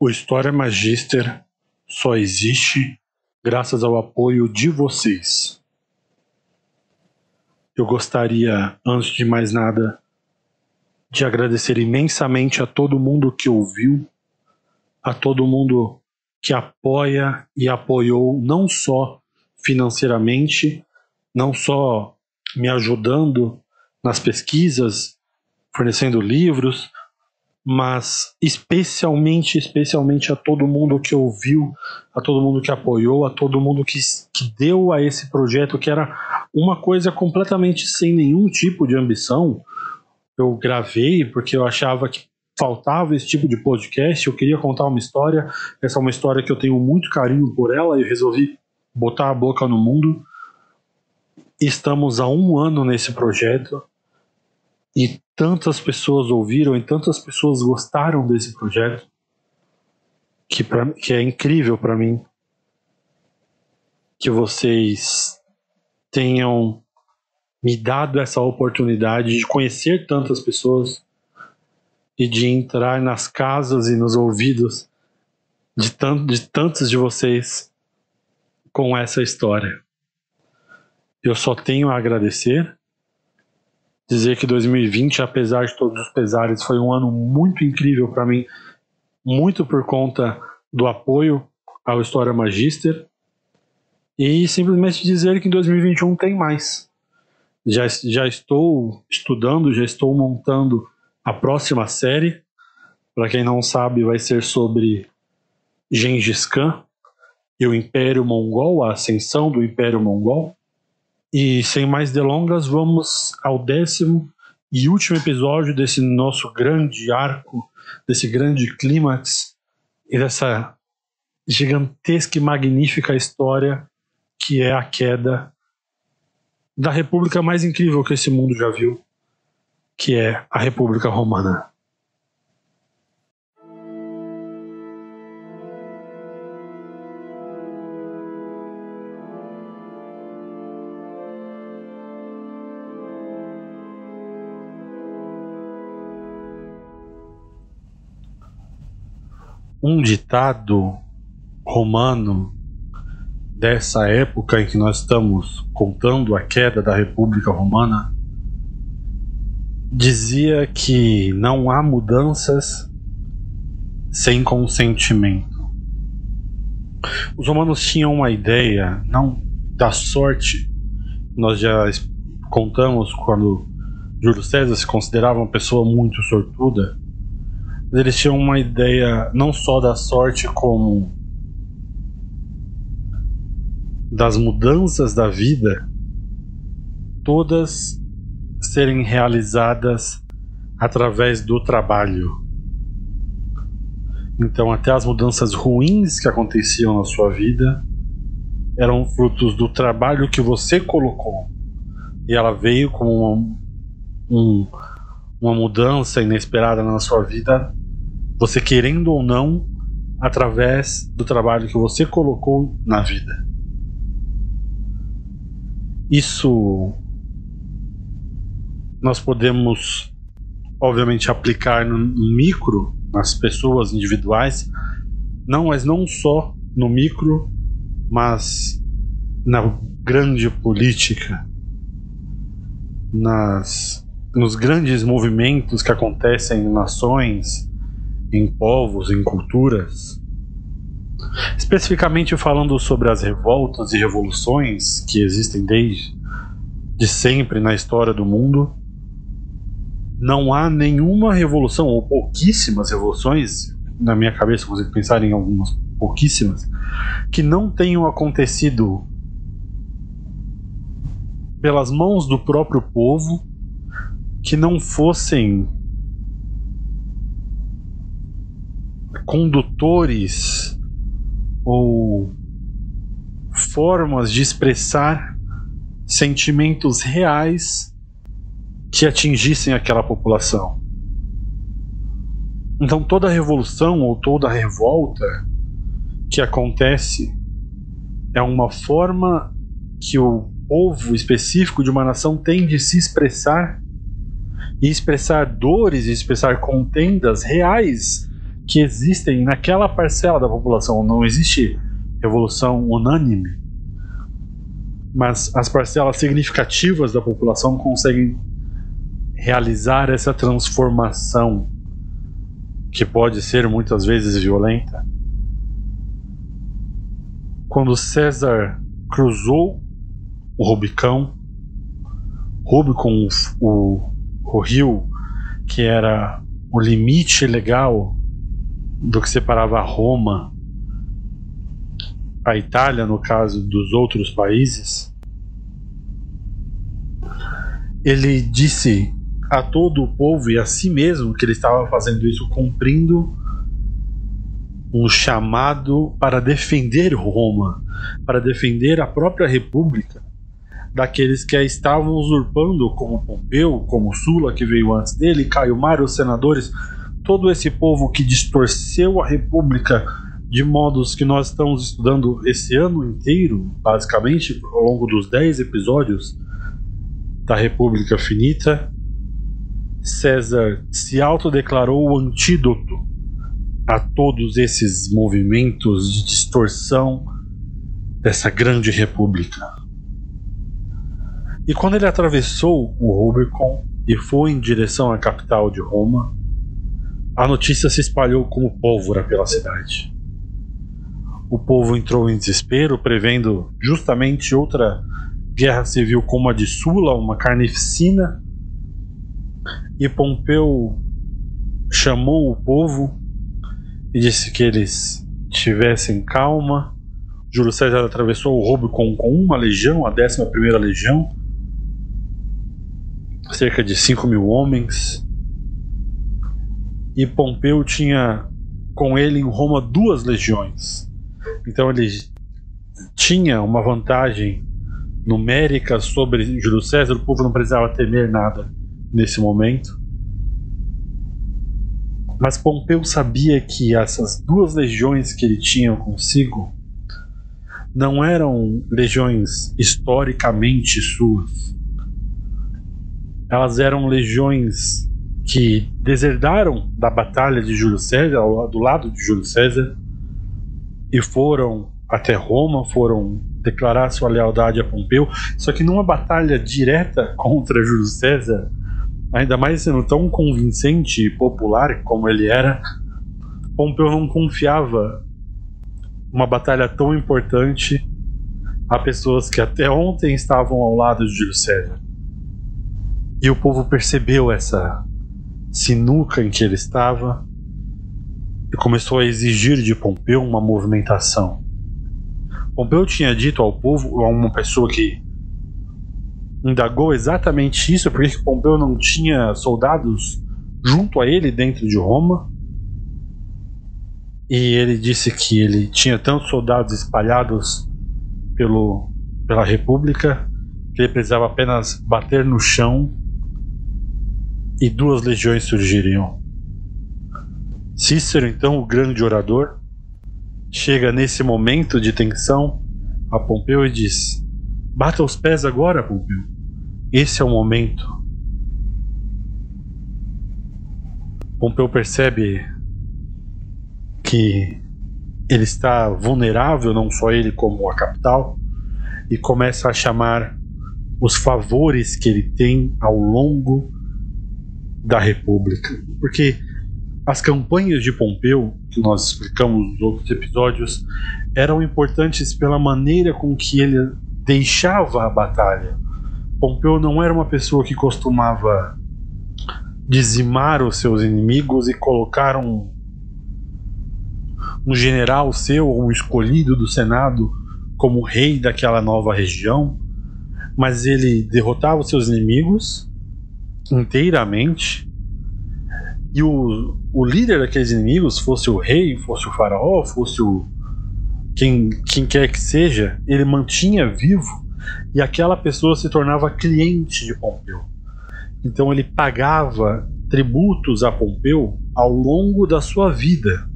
O História Magister só existe graças ao apoio de vocês. Eu gostaria, antes de mais nada, de agradecer imensamente a todo mundo que ouviu, a todo mundo que apoia e apoiou não só financeiramente, não só me ajudando nas pesquisas, fornecendo livros, mas especialmente a todo mundo que ouviu, a todo mundo que apoiou, a todo mundo que deu a esse projeto, que era uma coisa completamente sem nenhum tipo de ambição. Eu gravei porque eu achava que faltava esse tipo de podcast, eu queria contar uma história, essa é uma história que eu tenho muito carinho por ela e eu resolvi botar a boca no mundo. Estamos há 1 ano nesse projeto e tantas pessoas ouviram e tantas pessoas gostaram desse projeto que é incrível para mim que vocês tenham me dado essa oportunidade de conhecer tantas pessoas e de entrar nas casas e nos ouvidos de tantos de vocês com essa história. Eu só tenho a agradecer, dizer que 2020, apesar de todos os pesares, foi um ano muito incrível para mim, muito por conta do apoio ao História Magister, e simplesmente dizer que em 2021 tem mais. Já estou estudando, já estou montando a próxima série. Para quem não sabe, vai ser sobre Gengis Khan e o Império Mongol, a ascensão do Império Mongol. E sem mais delongas, vamos ao 10º e último episódio desse nosso grande arco, desse grande clímax e dessa gigantesca e magnífica história que é a queda da república mais incrível que esse mundo já viu, que é a República Romana. Um ditado romano dessa época em que nós estamos contando a queda da República Romana dizia que não há mudanças sem consentimento. Os romanos tinham uma ideia, não da sorte, nós já contamos quando Júlio César se considerava uma pessoa muito sortuda, mas eles tinham uma ideia não só da sorte como das mudanças da vida, todas serem realizadas através do trabalho. Então até as mudanças ruins que aconteciam na sua vida eram frutos do trabalho que você colocou, e ela veio como uma mudança inesperada na sua vida, você querendo ou não, através do trabalho que você colocou na vida. Isso nós podemos obviamente aplicar no micro, nas pessoas individuais, mas não só no micro, mas na grande política, nos grandes movimentos que acontecem em nações, em povos, em culturas. Especificamente falando sobre as revoltas e revoluções que existem desde sempre na história do mundo, não há nenhuma revolução, ou pouquíssimas revoluções, na minha cabeça eu consigo pensar em algumas pouquíssimas, que não tenham acontecido pelas mãos do próprio povo, que não fossem condutores ou formas de expressar sentimentos reais que atingissem aquela população. Então toda revolução ou toda revolta que acontece é uma forma que o povo específico de uma nação tem de se expressar, e expressar dores, e expressar contendas reais que existem naquela parcela da população. Não existe revolução unânime, mas as parcelas significativas da população conseguem realizar essa transformação, que pode ser muitas vezes violenta. Quando César cruzou o Rubicão, o rio que era o limite legal do que separava Roma, a Itália, no caso, dos outros países, ele disse a todo o povo e a si mesmo que ele estava fazendo isso cumprindo um chamado para defender Roma, para defender a própria república daqueles que a estavam usurpando, como Pompeu, como Sula, que veio antes dele, Caio Mário, os senadores, todo esse povo que distorceu a república de modos que nós estamos estudando esse ano inteiro, basicamente, ao longo dos 10 episódios da República Finita. César se autodeclarou o antídoto a todos esses movimentos de distorção dessa grande república. E quando ele atravessou o Rubicon e foi em direção à capital de Roma, a notícia se espalhou como pólvora pela cidade. O povo entrou em desespero, prevendo justamente outra guerra civil como a de Sula, uma carnificina. E Pompeu chamou o povo e disse que eles tivessem calma. Júlio César atravessou o Rubicon com uma legião, a 11ª Legião, cerca de 5.000 homens. E Pompeu tinha com ele em Roma 2 legiões. Então ele tinha uma vantagem numérica sobre Júlio César. O povo não precisava temer nada nesse momento. Mas Pompeu sabia que essas 2 legiões que ele tinha consigo não eram legiões historicamente suas. Elas eram legiões que deserdaram da batalha de Júlio César, do lado de Júlio César, e foram até Roma, foram declarar sua lealdade a Pompeu, só que numa batalha direta contra Júlio César, ainda mais sendo tão convincente e popular como ele era, Pompeu não confiava uma batalha tão importante a pessoas que até ontem estavam ao lado de Júlio César. E o povo percebeu essa sinuca em que ele estava e começou a exigir de Pompeu uma movimentação. Pompeu tinha dito ao povo, a uma pessoa que indagou exatamente isso, porque Pompeu não tinha soldados junto a ele dentro de Roma, e ele disse que ele tinha tantos soldados espalhados pela república que ele precisava apenas bater no chão e 2 legiões surgiriam. Cícero, então, o grande orador, chega nesse momento de tensão a Pompeu e diz: bata os pés agora, Pompeu. Esse é o momento. Pompeu percebe que ele está vulnerável, não só ele como a capital, e começa a chamar os favores que ele tem ao longo da República. Porque as campanhas de Pompeu, que nós explicamos nos outros episódios, eram importantes pela maneira com que ele deixava a batalha. Pompeu não era uma pessoa que costumava dizimar os seus inimigos e colocar um general seu, ou um escolhido do Senado, como rei daquela nova região, mas ele derrotava os seus inimigos inteiramente, e o líder daqueles inimigos, fosse o rei, fosse o faraó, fosse quem quer que seja, ele mantinha vivo, e aquela pessoa se tornava cliente de Pompeu. Então ele pagava tributos a Pompeu ao longo da sua vida,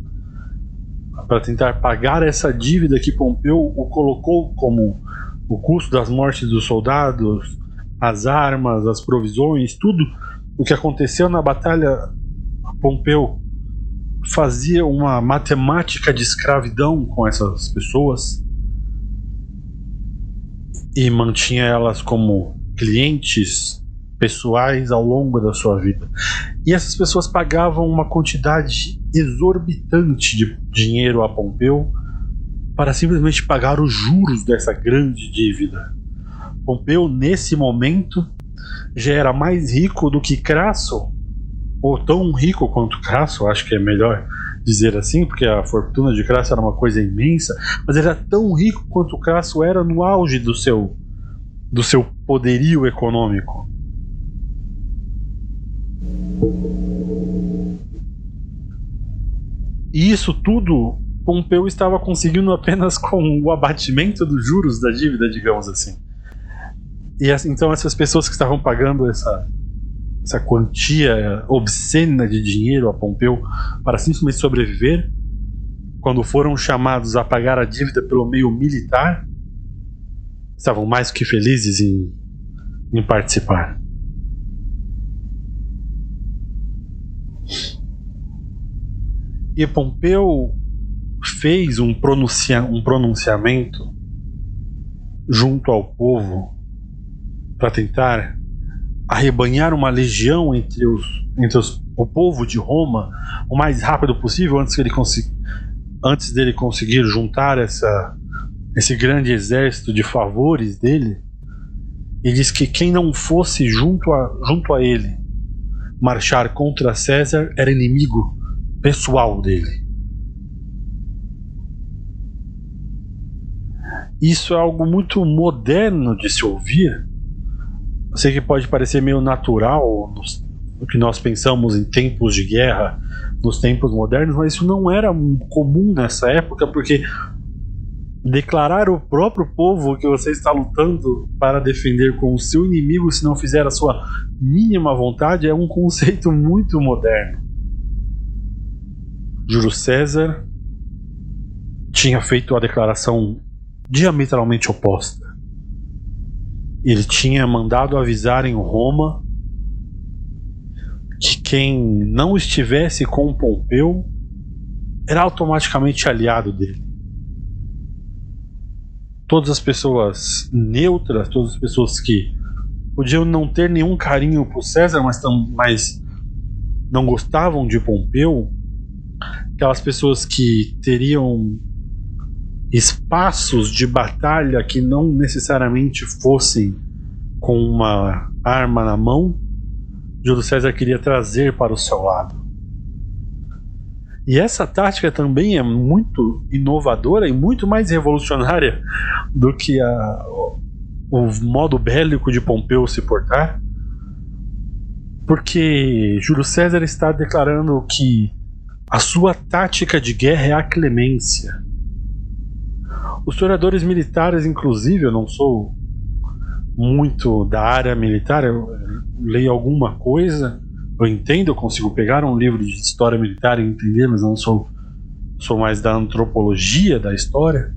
para tentar pagar essa dívida que Pompeu o colocou como o custo das mortes dos soldados, as armas, as provisões, tudo o que aconteceu na batalha. Pompeu fazia uma matemática de escravidão com essas pessoas e mantinha elas como clientes pessoais ao longo da sua vida. E essas pessoas pagavam uma quantidade exorbitante de dinheiro a Pompeu para simplesmente pagar os juros dessa grande dívida. Pompeu, nesse momento, já era mais rico do que Crasso, ou tão rico quanto Crasso, acho que é melhor dizer assim, porque a fortuna de Crasso era uma coisa imensa, mas ele era tão rico quanto Crasso era no auge do seu poderio econômico. E isso tudo Pompeu estava conseguindo apenas com o abatimento dos juros da dívida, digamos assim. E então essas pessoas que estavam pagando essa quantia obscena de dinheiro a Pompeu para simplesmente sobreviver, quando foram chamados a pagar a dívida pelo meio militar, estavam mais que felizes em participar. E Pompeu fez um pronunciamento junto ao povo para tentar arrebanhar uma legião entre o povo de Roma o mais rápido possível, antes dele conseguir juntar esse grande exército de favores dele. E diz que quem não fosse junto a ele marchar contra César era inimigo pessoal dele. Isso é algo muito moderno de se ouvir. Eu sei que pode parecer meio natural no que nós pensamos em tempos de guerra, nos tempos modernos, mas isso não era comum nessa época, porque declarar o próprio povo que você está lutando para defender com o seu inimigo, se não fizer a sua mínima vontade, é um conceito muito moderno. Júlio César tinha feito a declaração diametralmente oposta. Ele tinha mandado avisar em Roma que quem não estivesse com Pompeu era automaticamente aliado dele. Todas as pessoas neutras, todas as pessoas que podiam não ter nenhum carinho por César, mas não gostavam de Pompeu, aquelas pessoas que teriam espaços de batalha que não necessariamente fossem com uma arma na mão, Júlio César queria trazer para o seu lado. E essa tática também é muito inovadora e muito mais revolucionária do que o modo bélico de Pompeu se portar, porque Júlio César está declarando que a sua tática de guerra é a clemência. Os historiadores militares, inclusive, eu não sou muito da área militar, eu leio alguma coisa, eu entendo, eu consigo pegar um livro de história militar e entender, mas não sou mais da antropologia da história.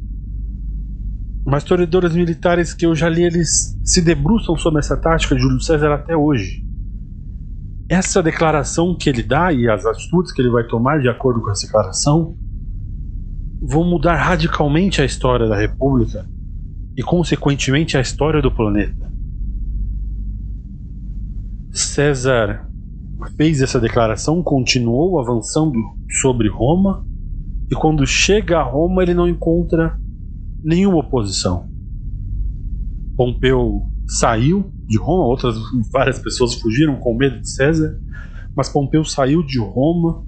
Mas historiadores militares que eu já li, eles se debruçam sobre essa tática de Júlio César até hoje. Essa declaração que ele dá e as atitudes que ele vai tomar de acordo com essa declaração vão mudar radicalmente a história da República e, consequentemente, a história do planeta. César fez essa declaração, continuou avançando sobre Roma, e quando chega a Roma ele não encontra nenhuma oposição. Pompeu saiu de Roma, várias pessoas fugiram com medo de César, mas Pompeu saiu de Roma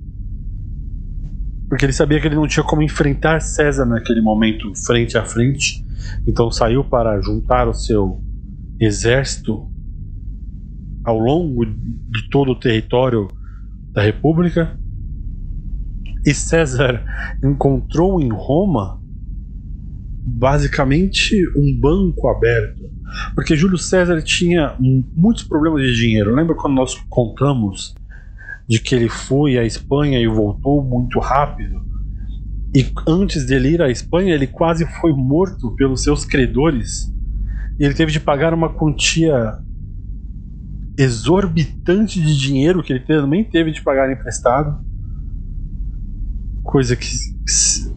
porque ele sabia que ele não tinha como enfrentar César naquele momento frente a frente, então saiu para juntar o seu exército ao longo de todo o território da República. E César encontrou em Roma basicamente um banco aberto, porque Júlio César tinha muitos problemas de dinheiro. Lembra quando nós contamos de que ele foi à Espanha e voltou muito rápido? E antes dele ir à Espanha, ele quase foi morto pelos seus credores. E ele teve de pagar uma quantia exorbitante de dinheiro que ele também teve de pagar emprestado. coisa que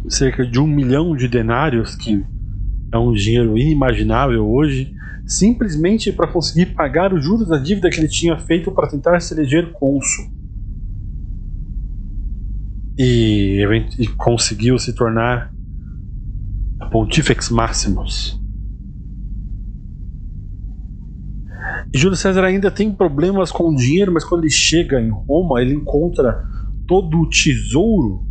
cerca de 1 milhão de denários, que é um dinheiro inimaginável hoje, simplesmente para conseguir pagar os juros da dívida que ele tinha feito para tentar se eleger cônsul. E conseguiu se tornar Pontifex Maximus. E Júlio César ainda tem problemas com o dinheiro, mas quando ele chega em Roma, ele encontra todo o tesouro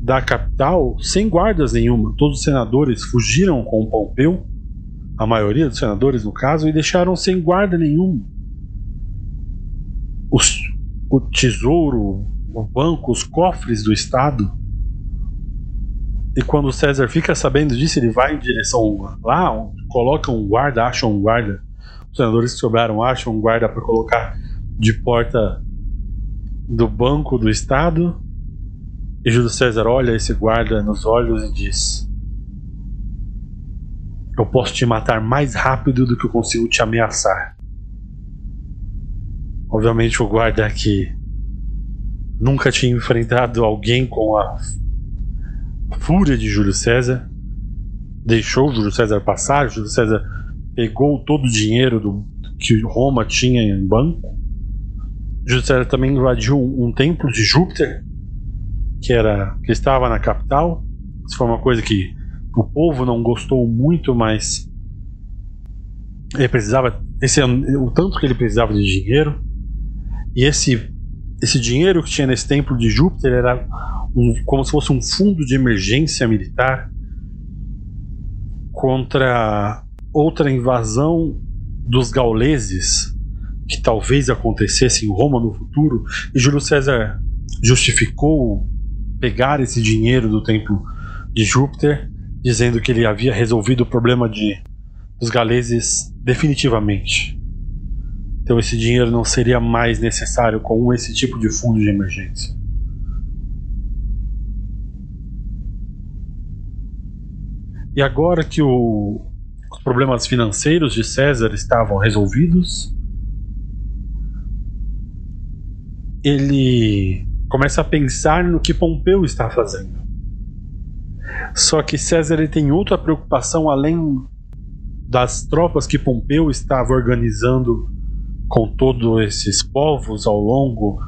da capital sem guardas nenhuma. Todos os senadores fugiram com Pompeu, a maioria dos senadores no caso, e deixaram sem guarda nenhuma o tesouro, o banco, os cofres do Estado. E quando César fica sabendo disso, ele vai em direção lá, coloca um guarda, acha um guarda. Os senadores que sobraram acham um guarda para colocar de porta do banco do Estado. E Júlio César olha esse guarda nos olhos e diz: eu posso te matar mais rápido do que eu consigo te ameaçar. Obviamente o guarda que nunca tinha enfrentado alguém com a fúria de Júlio César deixou Júlio César passar. Júlio César pegou todo o dinheiro que Roma tinha em banco. Júlio César também invadiu um templo de Júpiter que estava na capital. Isso foi uma coisa que o povo não gostou muito, mas ele precisava, o tanto que ele precisava de dinheiro. E esse dinheiro que tinha nesse templo de Júpiter era como se fosse um fundo de emergência militar contra outra invasão dos gauleses que talvez acontecesse em Roma no futuro. E Júlio César justificou pegar esse dinheiro do templo de Júpiter, dizendo que ele havia resolvido o problema dos gauleses definitivamente. Então esse dinheiro não seria mais necessário com esse tipo de fundo de emergência. E agora que os problemas financeiros de César estavam resolvidos, ele começa a pensar no que Pompeu está fazendo. Só que César ele tem outra preocupação além das tropas que Pompeu estava organizando com todos esses povos ao longo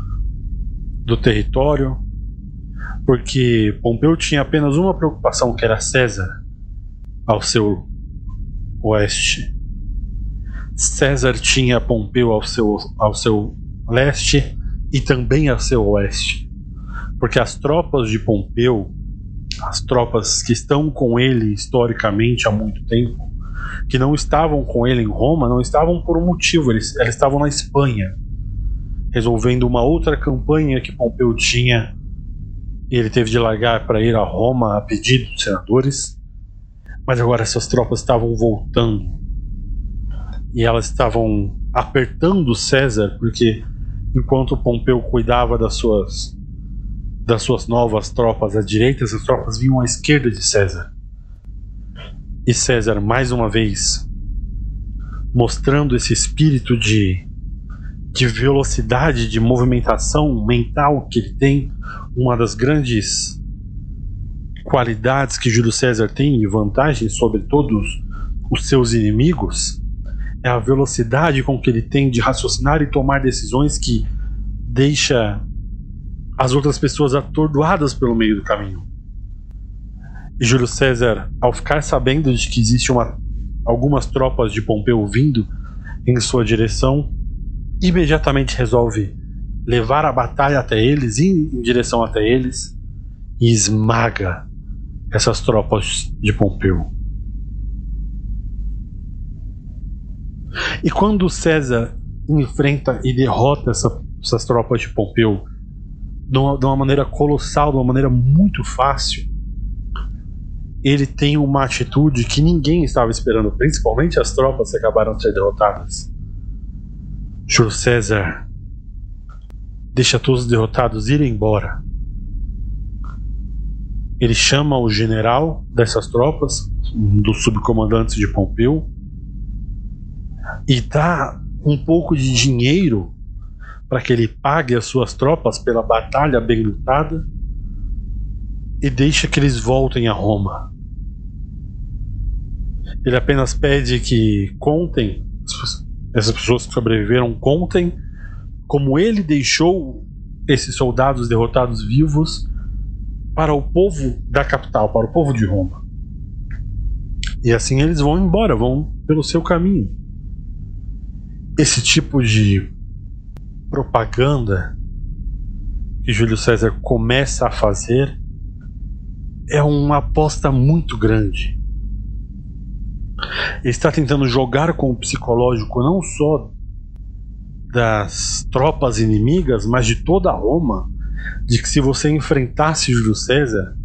do território, porque Pompeu tinha apenas uma preocupação, que era César ao seu oeste. César tinha Pompeu ao seu leste e também ao seu oeste, porque as tropas de Pompeu, as tropas que estão com ele historicamente há muito tempo, que não estavam com ele em Roma, não estavam por um motivo, eles estavam na Espanha, resolvendo uma outra campanha que Pompeu tinha, e ele teve de largar para ir a Roma a pedido dos senadores. Mas agora essas tropas estavam voltando, e elas estavam apertando César, porque enquanto Pompeu cuidava das suas novas tropas à direita, essas tropas vinham à esquerda de César. E César, mais uma vez, mostrando esse espírito de velocidade, de movimentação mental que ele tem, uma das grandes qualidades que Júlio César tem e vantagem sobre todos os seus inimigos, é a velocidade com que ele tem de raciocinar e tomar decisões que deixa as outras pessoas atordoadas pelo meio do caminho. E Júlio César, ao ficar sabendo de que existe algumas tropas de Pompeu vindo em sua direção, imediatamente resolve levar a batalha até eles, ir em direção até eles, e esmaga essas tropas de Pompeu. E quando César enfrenta e derrota essas tropas de Pompeu de uma maneira colossal, de uma maneira muito fácil, ele tem uma atitude que ninguém estava esperando, principalmente as tropas que acabaram de ser derrotadas. Júlio César deixa todos os derrotados irem embora. Ele chama o general dessas tropas, um dos subcomandantes de Pompeu, e dá um pouco de dinheiro para que ele pague as suas tropas pela batalha bem lutada e deixa que eles voltem a Roma. Ele apenas pede que contem, essas pessoas que sobreviveram contem como ele deixou esses soldados derrotados vivos para o povo da capital, para o povo de Roma. E assim eles vão embora, vão pelo seu caminho. Esse tipo de propaganda que Júlio César começa a fazer é uma aposta muito grande. Ele está tentando jogar com o psicológico não só das tropas inimigas, mas de toda Roma, de que se você enfrentasse Júlio César,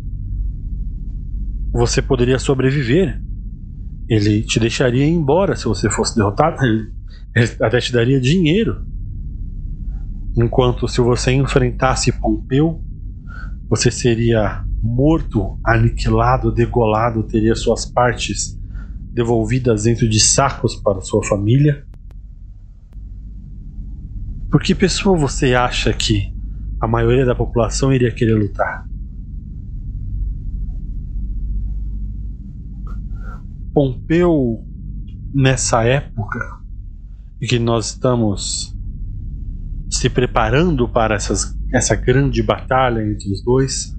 você poderia sobreviver. Ele te deixaria ir embora se você fosse derrotado, ele até te daria dinheiro. Enquanto se você enfrentasse Pompeu, você seria morto, aniquilado, degolado, teria suas partes devolvidas dentro de sacos para sua família. Por que pessoa você acha que a maioria da população iria querer lutar? Pompeu, nessa época em que nós estamos se preparando para essa grande batalha entre os dois,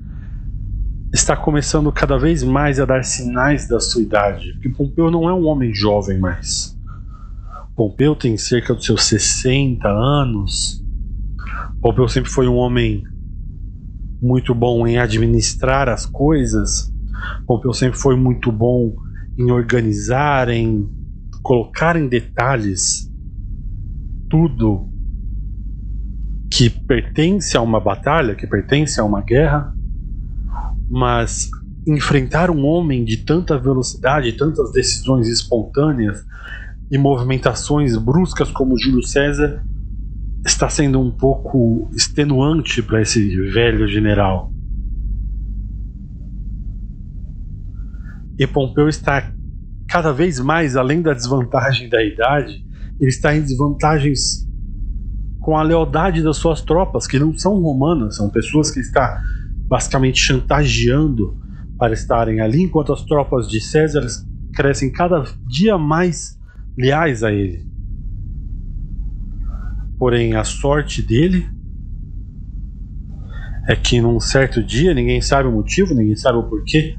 está começando cada vez mais a dar sinais da sua idade, porque Pompeu não é um homem jovem mais. Pompeu tem cerca dos seus 60 anos. Pompeu sempre foi um homem muito bom em administrar as coisas. Pompeu sempre foi muito bom em organizar, em colocar em detalhes tudo que pertence a uma batalha, que pertence a uma guerra. Mas enfrentar um homem de tanta velocidade, tantas decisões espontâneas e movimentações bruscas como Júlio César está sendo um pouco extenuante para esse velho general. E Pompeu está cada vez mais, além da desvantagem da idade, ele está em desvantagens com a lealdade das suas tropas, que não são romanas, são pessoas que está basicamente chantageando para estarem ali, enquanto as tropas de César crescem cada dia mais leais a ele. Porém, a sorte dele é que num certo dia, ninguém sabe o motivo, ninguém sabe o porquê,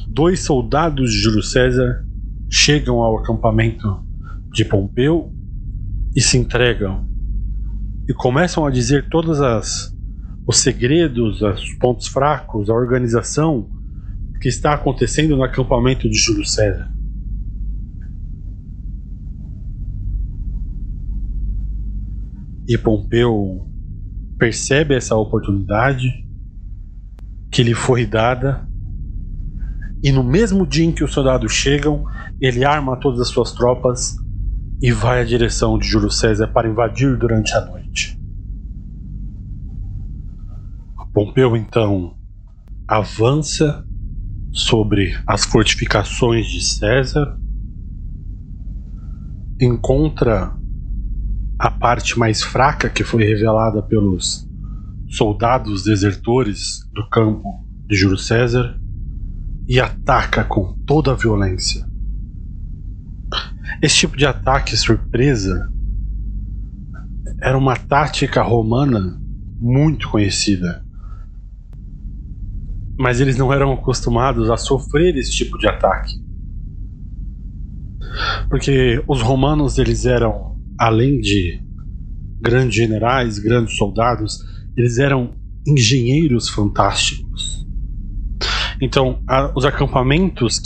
2 soldados de Júlio César chegam ao acampamento de Pompeu e se entregam e começam a dizer todas os segredos, os pontos fracos, a organização que está acontecendo no acampamento de Júlio César. E Pompeu percebe essa oportunidade que lhe foi dada, e no mesmo dia em que os soldados chegam, ele arma todas as suas tropas e vai à direção de Júlio César para invadir durante a noite. Pompeu então avança sobre as fortificações de César, encontra a parte mais fraca que foi revelada pelos soldados desertores do campo de Júlio César e ataca com toda a violência. Esse tipo de ataque surpresa era uma tática romana muito conhecida, mas eles não eram acostumados a sofrer esse tipo de ataque, porque os romanos, eles eram, além de grandes generais, grandes soldados, eles eram engenheiros fantásticos. Então, os acampamentos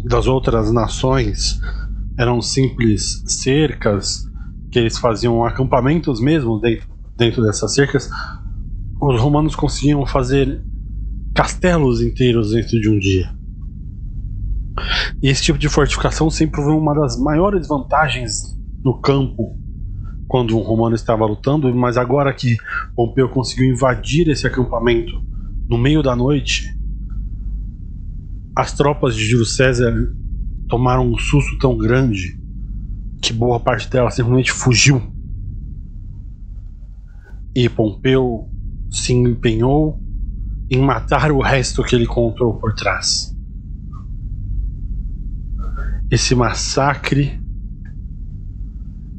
das outras nações eram simples cercas, que eles faziam acampamentos mesmo dentro dessas cercas. Os romanos conseguiam fazer castelos inteiros dentro de um dia. E esse tipo de fortificação sempre foi uma das maiores vantagens no campo quando um romano estava lutando, mas agora que Pompeu conseguiu invadir esse acampamento no meio da noite, as tropas de Júlio César tomaram um susto tão grande que boa parte dela simplesmente fugiu. E Pompeu se empenhou em matar o resto que ele encontrou por trás. Esse massacre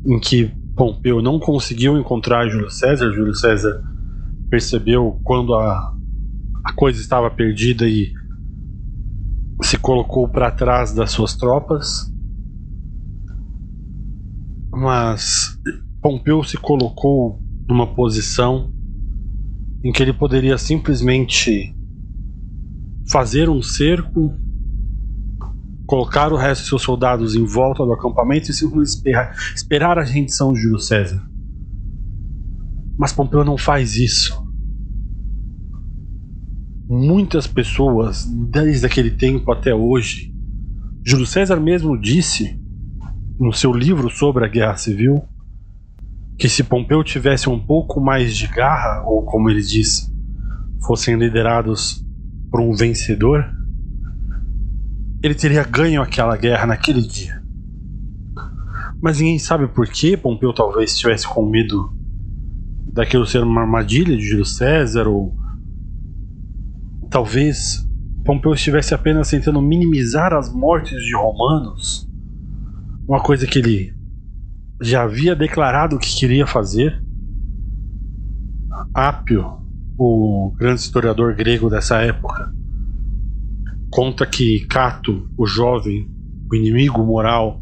em que Pompeu não conseguiu encontrar Júlio César percebeu quando a coisa estava perdida e se colocou para trás das suas tropas. Mas Pompeu se colocou numa posição em que ele poderia simplesmente fazer um cerco, colocar o resto de seus soldados em volta do acampamento e simplesmente esperar a rendição de Júlio César. Mas Pompeu não faz isso. Muitas pessoas, desde aquele tempo até hoje, Júlio César mesmo disse no seu livro sobre a Guerra Civil que se Pompeu tivesse um pouco mais de garra, ou como ele diz, fossem liderados por um vencedor, ele teria ganho aquela guerra naquele dia. Mas ninguém sabe por que Pompeu talvez estivesse com medo daquilo ser uma armadilha de Júlio César, ou talvez Pompeu estivesse apenas tentando minimizar as mortes de romanos, uma coisa que ele já havia declarado que queria fazer. Ápio, o grande historiador grego dessa época, conta que Cato, o jovem, o inimigo moral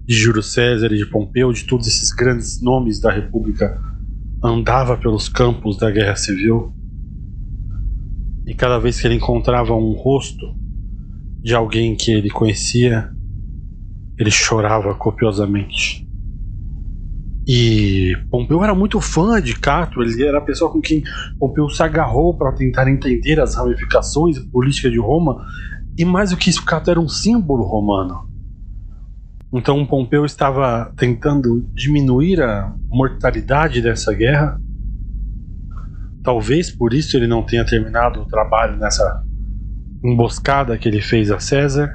de Júlio César e de Pompeu, de todos esses grandes nomes da República, andava pelos campos da Guerra Civil, e cada vez que ele encontrava um rosto de alguém que ele conhecia, ele chorava copiosamente. E Pompeu era muito fã de Cato, ele era a pessoa com quem Pompeu se agarrou para tentar entender as ramificações políticas de Roma, e mais do que isso, Cato era um símbolo romano. Então Pompeu estava tentando diminuir a mortalidade dessa guerra. Talvez por isso ele não tenha terminado o trabalho nessa emboscada que ele fez a César.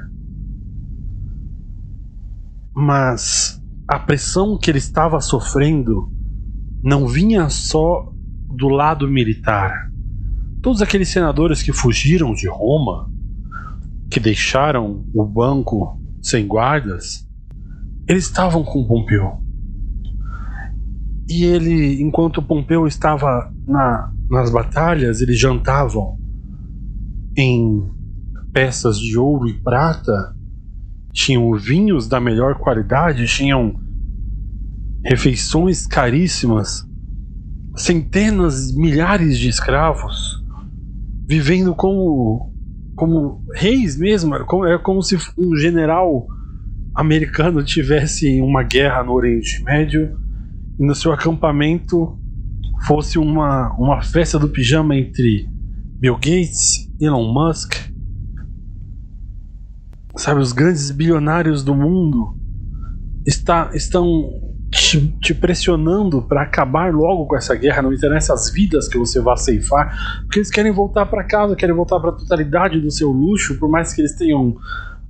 Mas a pressão que ele estava sofrendo não vinha só do lado militar. Todos aqueles senadores que fugiram de Roma, que deixaram o banco sem guardas, eles estavam com Pompeu. E ele, enquanto Pompeu estava nas batalhas, eles jantavam em peças de ouro e prata, tinham vinhos da melhor qualidade, tinham refeições caríssimas, centenas, milhares de escravos, vivendo como reis mesmo. É como se um general americano tivesse uma guerra no Oriente Médio e no seu acampamento fosse uma festa do pijama entre Bill Gates, Elon Musk, sabe, os grandes bilionários do mundo estão te pressionando para acabar logo com essa guerra. Não interessa as vidas que você vá ceifar, porque eles querem voltar para casa, querem voltar para a totalidade do seu luxo, por mais que eles tenham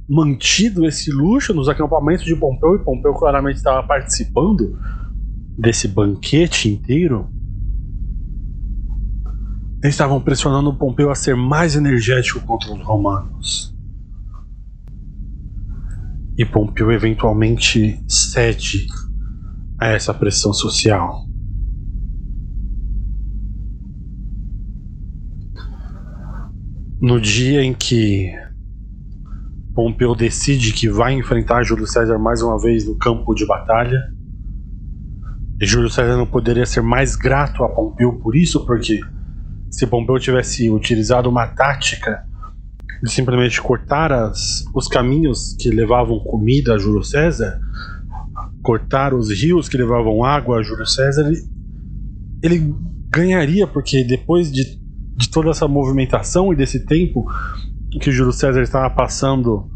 mantido esse luxo nos acampamentos de Pompeu, e Pompeu claramente estava participando desse banquete inteiro. Eles estavam pressionando Pompeu a ser mais energético contra os romanos. E Pompeu eventualmente cede a essa pressão social. No dia em que Pompeu decide que vai enfrentar Júlio César mais uma vez no campo de batalha, e Júlio César não poderia ser mais grato a Pompeu por isso, porque se Pompeu tivesse utilizado uma tática de simplesmente cortar os caminhos que levavam comida a Júlio César, cortar os rios que levavam água a Júlio César, ele ganharia, porque depois de toda essa movimentação e desse tempo que Júlio César estava passando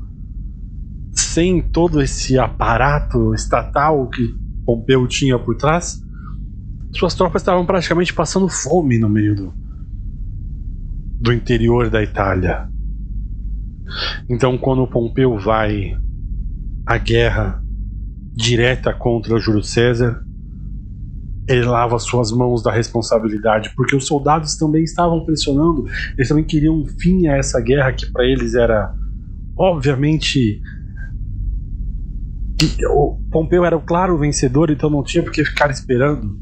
sem todo esse aparato estatal que Pompeu tinha por trás, suas tropas estavam praticamente passando fome no meio do interior da Itália. Então, quando Pompeu vai à guerra direta contra Júlio César, ele lava suas mãos da responsabilidade, porque os soldados também estavam pressionando, eles também queriam um fim a essa guerra que para eles era, obviamente, o Pompeu era o claro vencedor, então não tinha por que ficar esperando.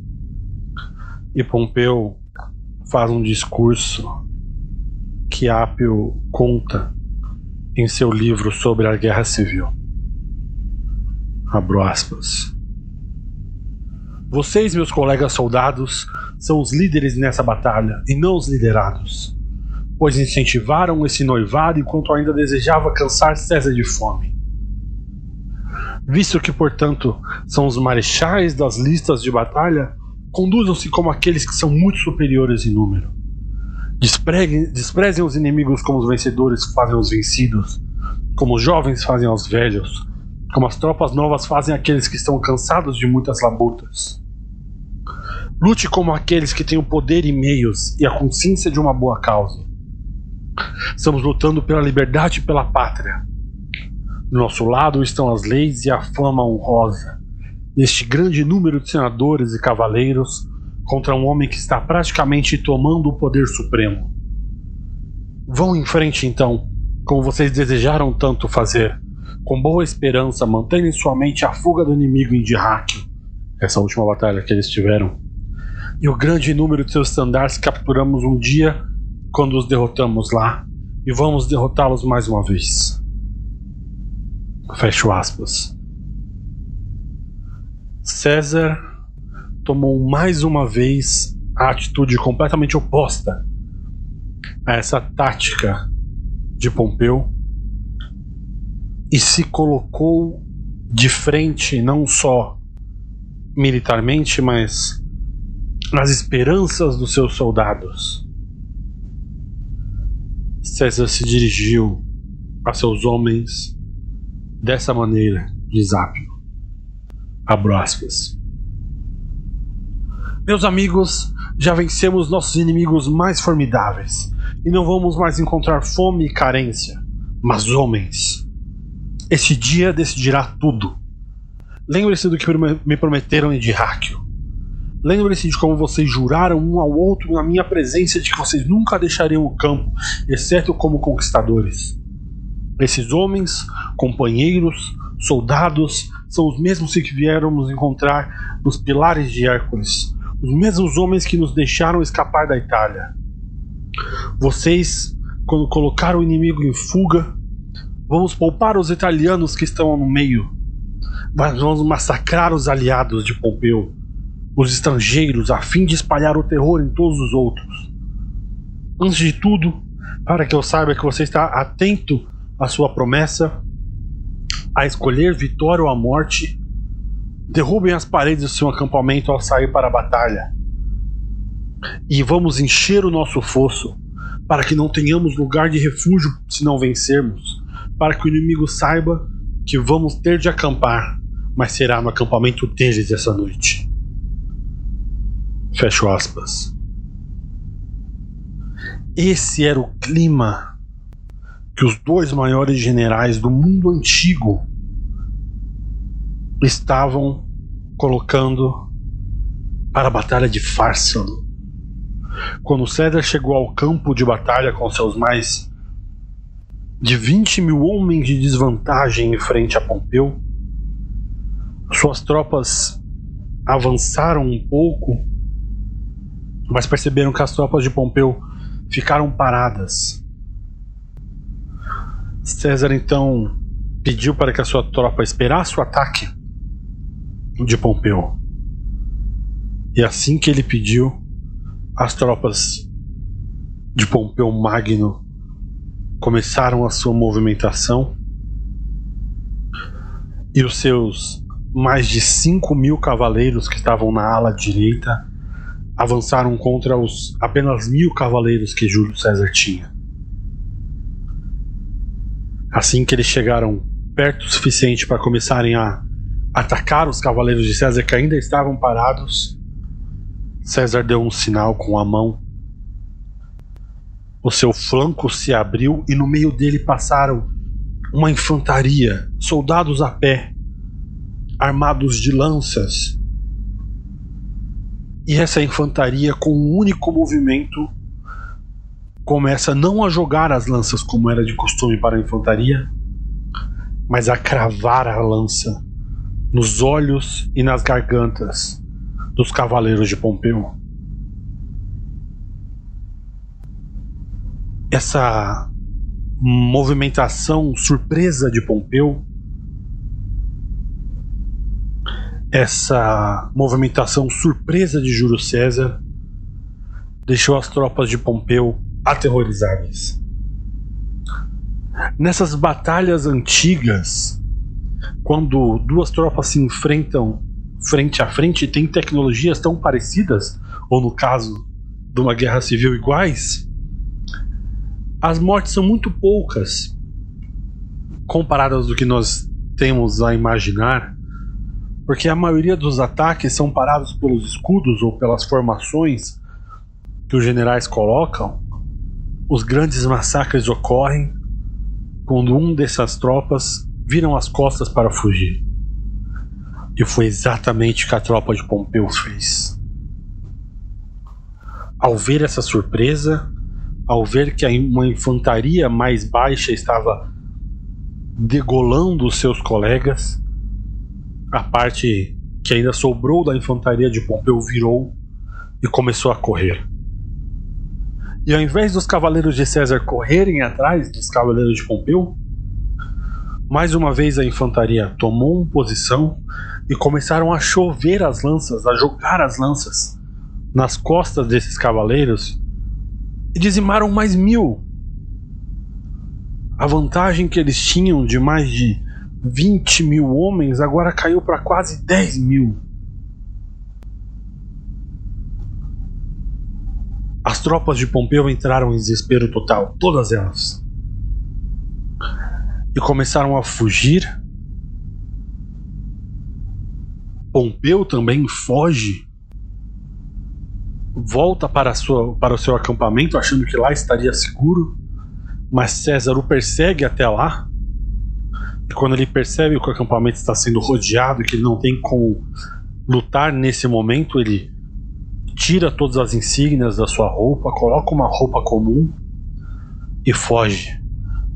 E Pompeu faz um discurso que Apio conta em seu livro sobre a Guerra Civil. Abro aspas. Vocês, meus colegas soldados, são os líderes nessa batalha e não os liderados, pois incentivaram esse noivado enquanto ainda desejava cansar César de fome. Visto que, portanto, são os marechais das listas de batalha, conduzam-se como aqueles que são muito superiores em número. Desprezem os inimigos como os vencedores fazem os vencidos, como os jovens fazem aos velhos, como as tropas novas fazem aqueles que estão cansados de muitas labutas. Lute como aqueles que têm o poder e meios e a consciência de uma boa causa. Estamos lutando pela liberdade e pela pátria. Do nosso lado estão as leis e a fama honrosa, neste grande número de senadores e cavaleiros, contra um homem que está praticamente tomando o poder supremo. Vão em frente então, como vocês desejaram tanto fazer. Com boa esperança, mantenham em sua mente a fuga do inimigo em Dyrráquio, essa última batalha que eles tiveram, e o grande número de seus estandartes que capturamos um dia quando os derrotamos lá, e vamos derrotá-los mais uma vez. Fecho aspas. César tomou mais uma vez a atitude completamente oposta a essa tática de Pompeu e se colocou de frente não só militarmente, mas nas esperanças dos seus soldados. César se dirigiu a seus homens dessa maneira, diz Apio. Abro aspas. Meus amigos, já vencemos nossos inimigos mais formidáveis e não vamos mais encontrar fome e carência, mas homens. Este dia decidirá tudo. Lembre-se do que me prometeram em Dyrráquio. Lembre-se de como vocês juraram um ao outro na minha presença de que vocês nunca deixariam o campo, exceto como conquistadores. Esses homens, companheiros, soldados, são os mesmos que viéramos encontrar nos pilares de Hércules, os mesmos homens que nos deixaram escapar da Itália. Vocês, quando colocaram o inimigo em fuga, vamos poupar os italianos que estão no meio, mas vamos massacrar os aliados de Pompeu, os estrangeiros, a fim de espalhar o terror em todos os outros. Antes de tudo, para que eu saiba que você está atento à sua promessa, a escolher vitória ou a morte, derrubem as paredes do seu acampamento ao sair para a batalha. E vamos encher o nosso fosso, para que não tenhamos lugar de refúgio se não vencermos, para que o inimigo saiba que vamos ter de acampar, mas será no acampamento deles essa noite. Fecho aspas. Esse era o clima que os dois maiores generais do mundo antigo estavam colocando para a batalha de Fársalo. Quando César chegou ao campo de batalha com seus mais de 20 mil homens de desvantagem em frente a Pompeu, suas tropas avançaram um pouco, mas perceberam que as tropas de Pompeu ficaram paradas. César então pediu para que a sua tropa esperasse o ataque de Pompeu. E assim que ele pediu, as tropas de Pompeu Magno começaram a sua movimentação e os seus mais de 5 mil cavaleiros que estavam na ala direita avançaram contra os apenas 1.000 cavaleiros que Júlio César tinha. Assim que eles chegaram perto o suficiente para começarem a atacar os cavaleiros de César que ainda estavam parados, César deu um sinal com a mão. O seu flanco se abriu e no meio dele passaram uma infantaria, soldados a pé, armados de lanças. E essa infantaria, com um único movimento, começa não a jogar as lanças como era de costume para a infantaria, mas a cravar a lança nos olhos e nas gargantas dos cavaleiros de Pompeu. Essa movimentação surpresa de Pompeu, essa movimentação surpresa de Júlio César, deixou as tropas de Pompeu aterrorizadas. Nessas batalhas antigas, quando duas tropas se enfrentam frente a frente e têm tecnologias tão parecidas, ou no caso de uma guerra civil iguais, as mortes são muito poucas comparadas do que nós temos a imaginar, porque a maioria dos ataques são parados pelos escudos ou pelas formações que os generais colocam. Os grandes massacres ocorrem quando um dessas tropas viram as costas para fugir. E foi exatamente o que a tropa de Pompeu fez. Ao ver essa surpresa, ao ver que uma infantaria mais baixa estava degolando os seus colegas, a parte que ainda sobrou da infantaria de Pompeu virou e começou a correr. E ao invés dos cavaleiros de César correrem atrás dos cavaleiros de Pompeu, mais uma vez a infantaria tomou posição e começaram a chover as lanças, a jogar as lanças nas costas desses cavaleiros e dizimaram mais 1000. A vantagem que eles tinham de mais de 20.000 homens agora caiu para quase 10.000. As tropas de Pompeu entraram em desespero total, todas elas, e começaram a fugir. Pompeu também foge, volta para o seu acampamento achando que lá estaria seguro, mas César o persegue até lá. E quando ele percebe que o acampamento está sendo rodeado e que ele não tem como lutar nesse momento, ele tira todas as insígnias da sua roupa, coloca uma roupa comum e foge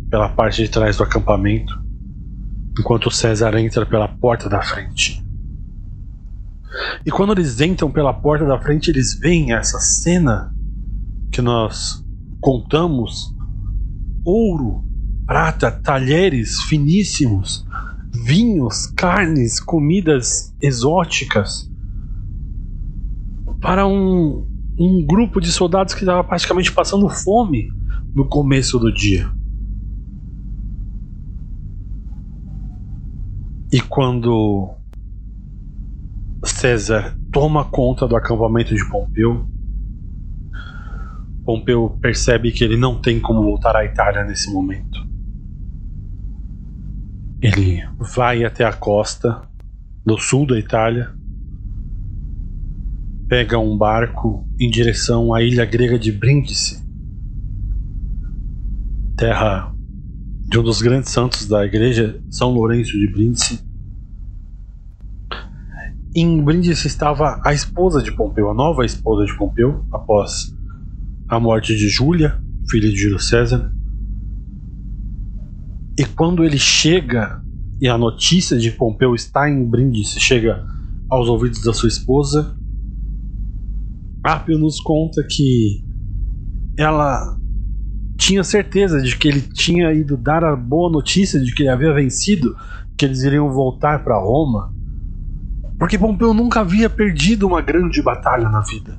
pela parte de trás do acampamento, enquanto César entra pela porta da frente. E quando eles entram pela porta da frente, eles veem essa cena que nós contamos: ouro, prata, talheres finíssimos, vinhos, carnes, comidas exóticas, para um grupo de soldados que estava praticamente passando fome no começo do dia. E quando César toma conta do acampamento de Pompeu, Pompeu percebe que ele não tem como voltar à Itália nesse momento. Ele vai até a costa do sul da Itália, pega um barco em direção à ilha grega de Brindisi, terra de um dos grandes santos da igreja, São Lourenço de Brindisi. Em Brindisi estava a esposa de Pompeu, a nova esposa de Pompeu, após a morte de Júlia, filha de Júlio César. E quando ele chega e a notícia de Pompeu está em Brindisi chega aos ouvidos da sua esposa, Apio nos conta que ela tinha certeza de que ele tinha ido dar a boa notícia de que ele havia vencido, que eles iriam voltar para Roma, porque Pompeu nunca havia perdido uma grande batalha na vida.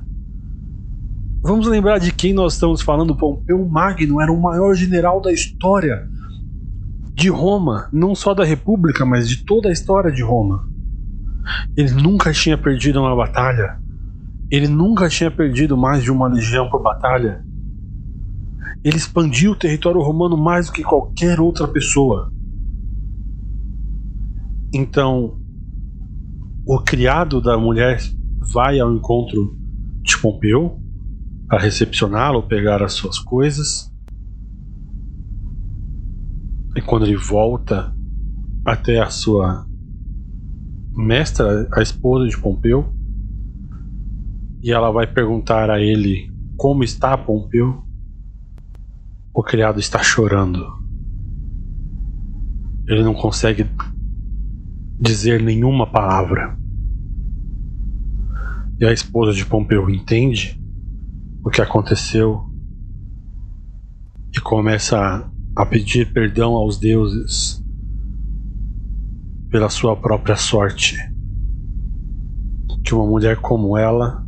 Vamos lembrar de quem nós estamos falando. Pompeu Magno era o maior general da história de Roma, não só da República, mas de toda a história de Roma. Ele nunca tinha perdido uma batalha. Ele nunca tinha perdido mais de uma legião por batalha. Ele expandiu o território romano mais do que qualquer outra pessoa. Então, o criado da mulher vai ao encontro de Pompeu para recepcioná-lo, pegar as suas coisas. E quando ele volta até a sua mestra, a esposa de Pompeu, e ela vai perguntar a ele como está Pompeu. O criado está chorando. Ele não consegue dizer nenhuma palavra. E a esposa de Pompeu entende o que aconteceu e começa a pedir perdão aos deuses pela sua própria sorte. Que uma mulher como ela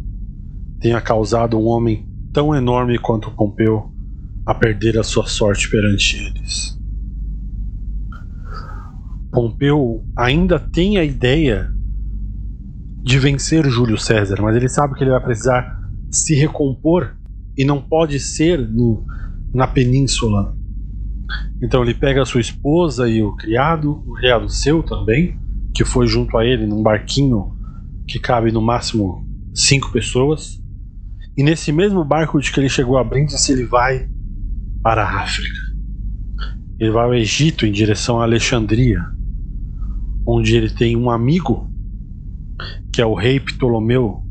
tenha causado um homem tão enorme quanto Pompeu a perder a sua sorte perante eles. Pompeu ainda tem a ideia de vencer Júlio César, mas ele sabe que ele vai precisar se recompor e não pode ser na península. Então ele pega a sua esposa e o criado seu também, que foi junto a ele num barquinho que cabe no máximo 5 pessoas. E nesse mesmo barco de que ele chegou a Brindisi, ele vai para a África. Ele vai ao Egito em direção a Alexandria, onde ele tem um amigo, que é o rei Ptolomeu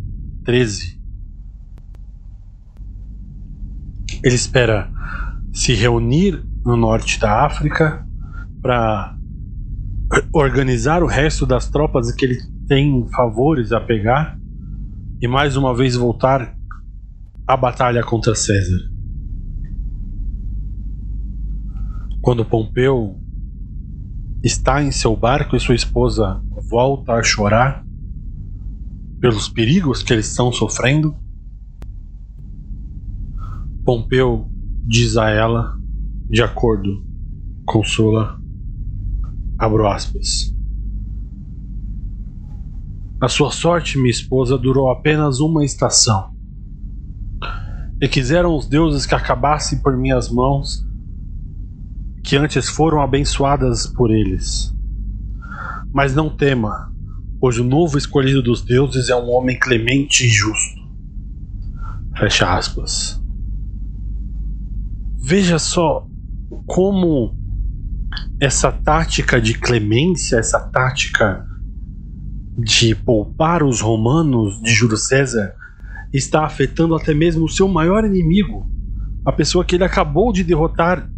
XIII. Ele espera se reunir no norte da África para organizar o resto das tropas que ele tem favores a pegar e mais uma vez voltar à batalha contra César. Quando Pompeu está em seu barco e sua esposa volta a chorar pelos perigos que eles estão sofrendo, Pompeu diz a ela, de acordo com Sulla, abro aspas: a sua sorte, minha esposa, durou apenas uma estação, e quiseram os deuses que acabasse por minhas mãos, que antes foram abençoadas por eles. Mas não tema, pois o novo escolhido dos deuses é um homem clemente e justo. Fecha aspas. Veja só como essa tática de clemência, essa tática de poupar os romanos de Júlio César está afetando até mesmo o seu maior inimigo. A pessoa que ele acabou de derrotar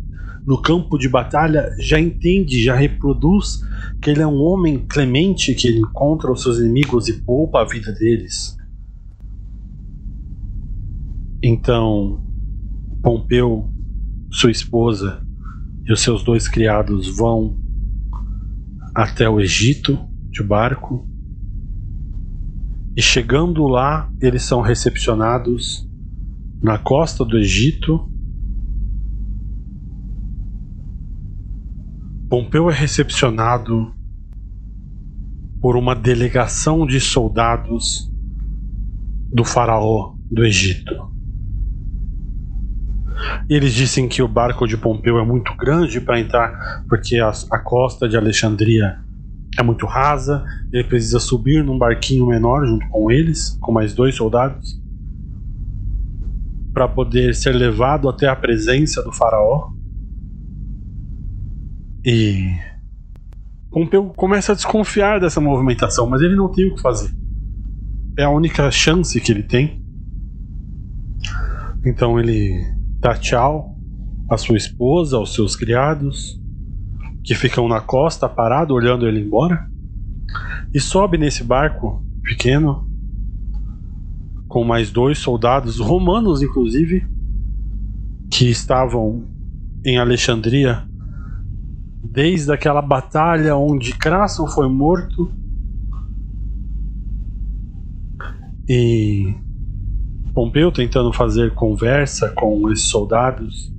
no campo de batalha já entende, já reproduz que ele é um homem clemente, que ele encontra os seus inimigos e poupa a vida deles. Então, Pompeu, sua esposa e os seus 2 criados vão até o Egito de barco, e chegando lá eles são recepcionados na costa do Egito. Pompeu é recepcionado por uma delegação de soldados do faraó do Egito. E eles dizem que o barco de Pompeu é muito grande para entrar, porque a costa de Alexandria é muito rasa. Ele precisa subir num barquinho menor junto com eles, com mais 2 soldados, para poder ser levado até a presença do faraó. E Pompeu começa a desconfiar dessa movimentação, mas ele não tem o que fazer. É a única chance que ele tem. Então ele dá tchau à sua esposa, aos seus criados, que ficam na costa parado olhando ele embora, e sobe nesse barco pequeno com mais 2 soldados romanos, inclusive, que estavam em Alexandria desde aquela batalha onde Crasso foi morto. E Pompeu, tentando fazer conversa com esses soldados,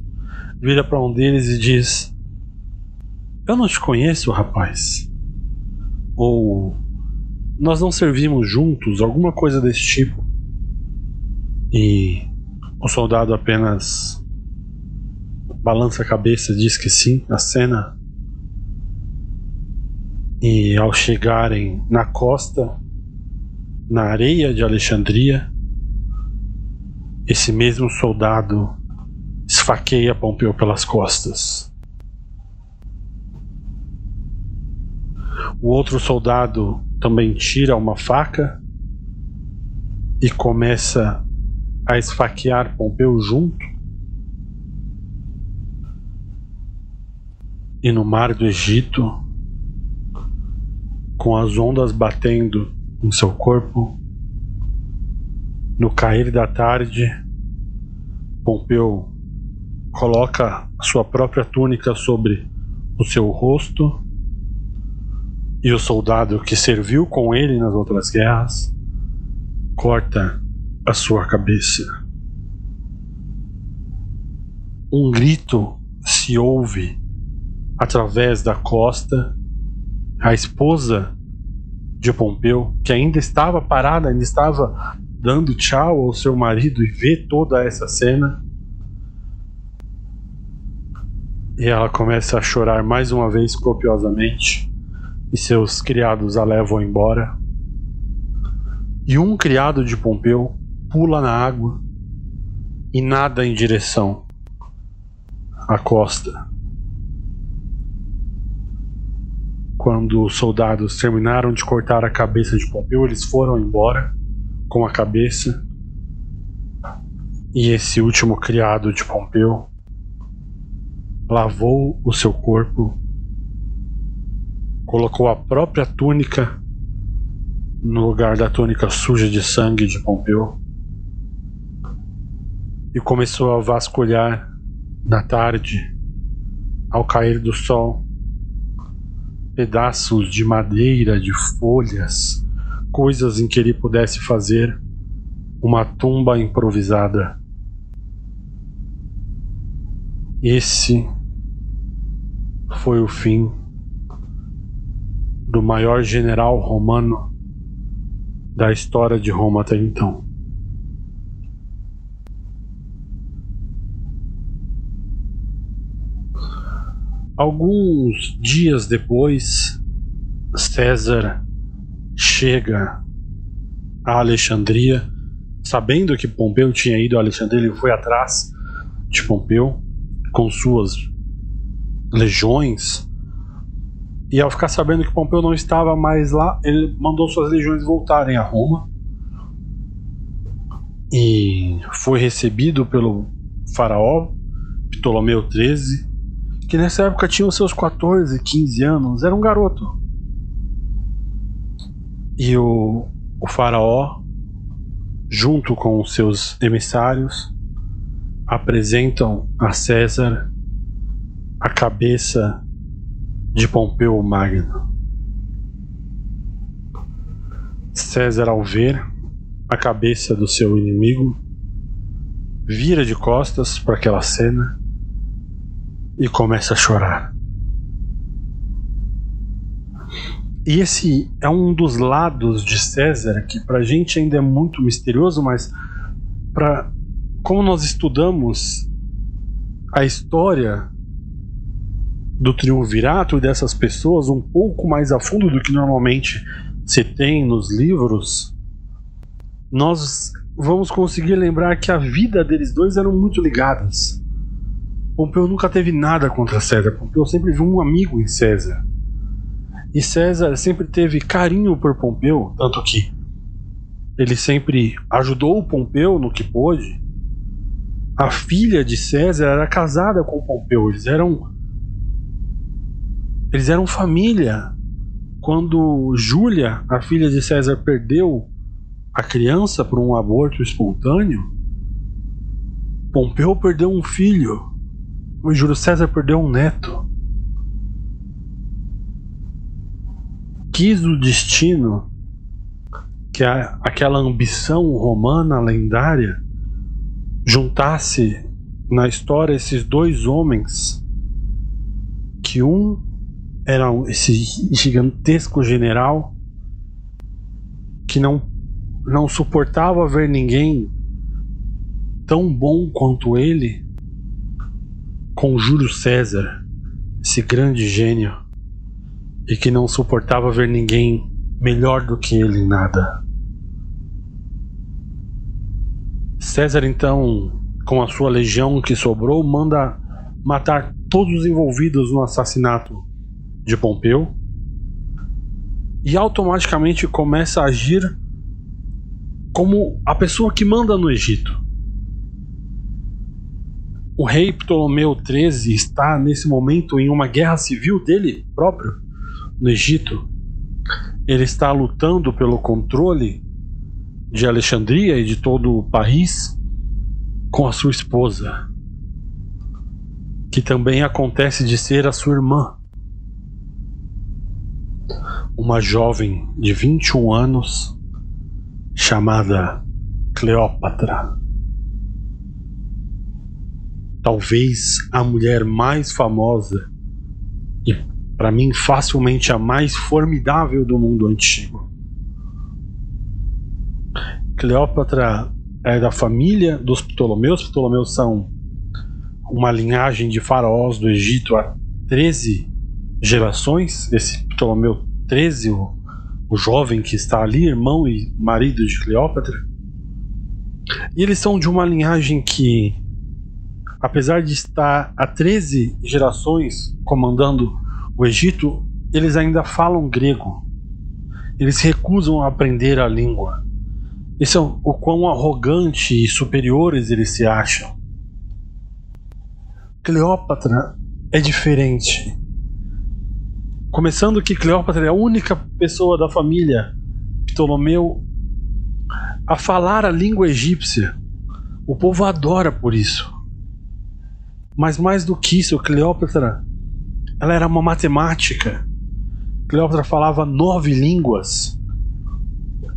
vira para um deles e diz: eu não te conheço, rapaz. Ou nós não servimos juntos, alguma coisa desse tipo. E o soldado apenas balança a cabeça e diz que sim, acena. E ao chegarem na costa, na areia de Alexandria, esse mesmo soldado esfaqueia Pompeu pelas costas. O outro soldado também tira uma faca e começa a esfaquear Pompeu junto. E no mar do Egito, com as ondas batendo em seu corpo, no cair da tarde, Pompeu coloca sua própria túnica sobre o seu rosto, e o soldado que serviu com ele nas outras guerras corta a sua cabeça. Um grito se ouve através da costa. A esposa de Pompeu, que ainda estava parada, ainda estava dando tchau ao seu marido, e vê toda essa cena, e ela começa a chorar mais uma vez copiosamente, e seus criados a levam embora. E um criado de Pompeu pula na água e nada em direção à costa. Quando os soldados terminaram de cortar a cabeça de Pompeu, eles foram embora com a cabeça, e esse último criado de Pompeu lavou o seu corpo, colocou a própria túnica no lugar da túnica suja de sangue de Pompeu e começou a vasculhar na tarde, ao cair do sol, pedaços de madeira, de folhas, coisas em que ele pudesse fazer uma tumba improvisada. Esse foi o fim do maior general romano da história de Roma até então. Alguns dias depois, César chega a Alexandria, sabendo que Pompeu tinha ido a Alexandria. Ele foi atrás de Pompeu com suas legiões, e ao ficar sabendo que Pompeu não estava mais lá, ele mandou suas legiões voltarem a Roma, e foi recebido pelo faraó Ptolomeu XIII, que nessa época tinha os seus 14, 15 anos, era um garoto. E o faraó, junto com os seus emissários, apresentam a César a cabeça de Pompeu Magno. César, ao ver a cabeça do seu inimigo, vira de costas para aquela cena e começa a chorar. E esse é um dos lados de César que pra gente ainda é muito misterioso, mas como nós estudamos a história do triunvirato e dessas pessoas um pouco mais a fundo do que normalmente se tem nos livros, nós vamos conseguir lembrar que a vida deles dois eram muito ligadas. Pompeu nunca teve nada contra César. Pompeu sempre viu um amigo em César. E César sempre teve carinho por Pompeu, tanto que ele sempre ajudou Pompeu no que pôde. A filha de César era casada com Pompeu. Eles eram família. Quando Júlia, a filha de César, perdeu a criança por um aborto espontâneo, Pompeu perdeu um filho. O Júlio César perdeu um neto. Quis o destino que aquela ambição romana lendária juntasse na história esses dois homens, que um era esse gigantesco general que não suportava ver ninguém tão bom quanto ele, com Júlio César, esse grande gênio, e que não suportava ver ninguém melhor do que ele em nada. César, então, com a sua legião que sobrou, manda matar todos os envolvidos no assassinato de Pompeu e automaticamente começa a agir como a pessoa que manda no Egito. O rei Ptolomeu XIII está nesse momento em uma guerra civil dele próprio no Egito. Ele está lutando pelo controle de Alexandria e de todo o país com a sua esposa, que também acontece de ser a sua irmã, uma jovem de 21 anos chamada Cleópatra. Talvez a mulher mais famosa e, para mim, facilmente a mais formidável do mundo antigo. Cleópatra é da família dos Ptolomeus. Os Ptolomeus são uma linhagem de faraós do Egito há 13 gerações. Esse Ptolomeu XIII, o jovem que está ali, irmão e marido de Cleópatra. E eles são de uma linhagem que, apesar de estar há 13 gerações comandando o Egito, eles ainda falam grego. Eles recusam a aprender a língua. Isso é o quão arrogante e superiores eles se acham. Cleópatra é diferente. Começando que Cleópatra é a única pessoa da família Ptolomeu a falar a língua egípcia. O povo adora por isso. Mas mais do que isso, Cleópatra, ela era uma matemática. Cleópatra falava 9 línguas.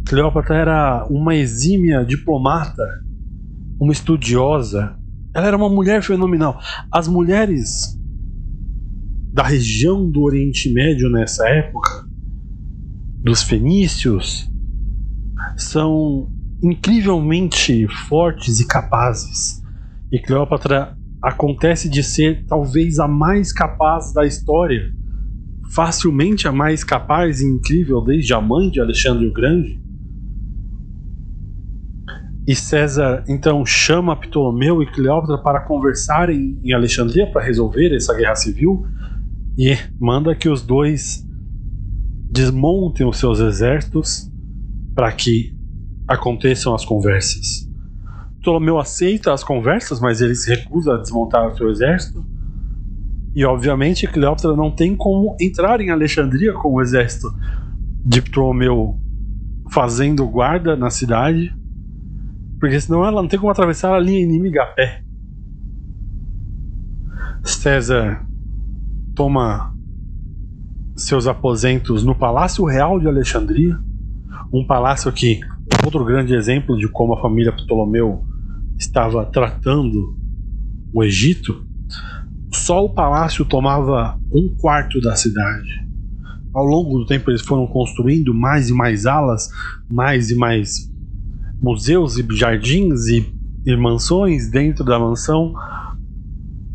Cleópatra era uma exímia diplomata, uma estudiosa. Ela era uma mulher fenomenal. As mulheres da região do Oriente Médio nessa época, dos fenícios, são incrivelmente fortes e capazes. E Cleópatra acontece de ser talvez a mais capaz da história, facilmente a mais capaz e incrível desde a mãe de Alexandre o Grande. E César então chama Ptolomeu e Cleópatra para conversarem em Alexandria para resolver essa guerra civil e manda que os dois desmontem os seus exércitos para que aconteçam as conversas. Ptolomeu aceita as conversas, mas ele se recusa a desmontar o seu exército. E obviamente Cleópatra não tem como entrar em Alexandria com o exército de Ptolomeu fazendo guarda na cidade, porque senão ela não tem como atravessar a linha inimiga a pé. César toma seus aposentos no Palácio Real de Alexandria, um palácio que, outro grande exemplo de como a família Ptolomeu estava tratando o Egito. Só o palácio tomava 1/4 da cidade. Ao longo do tempo eles foram construindo mais e mais alas, mais e mais museus e jardins e mansões dentro da mansão,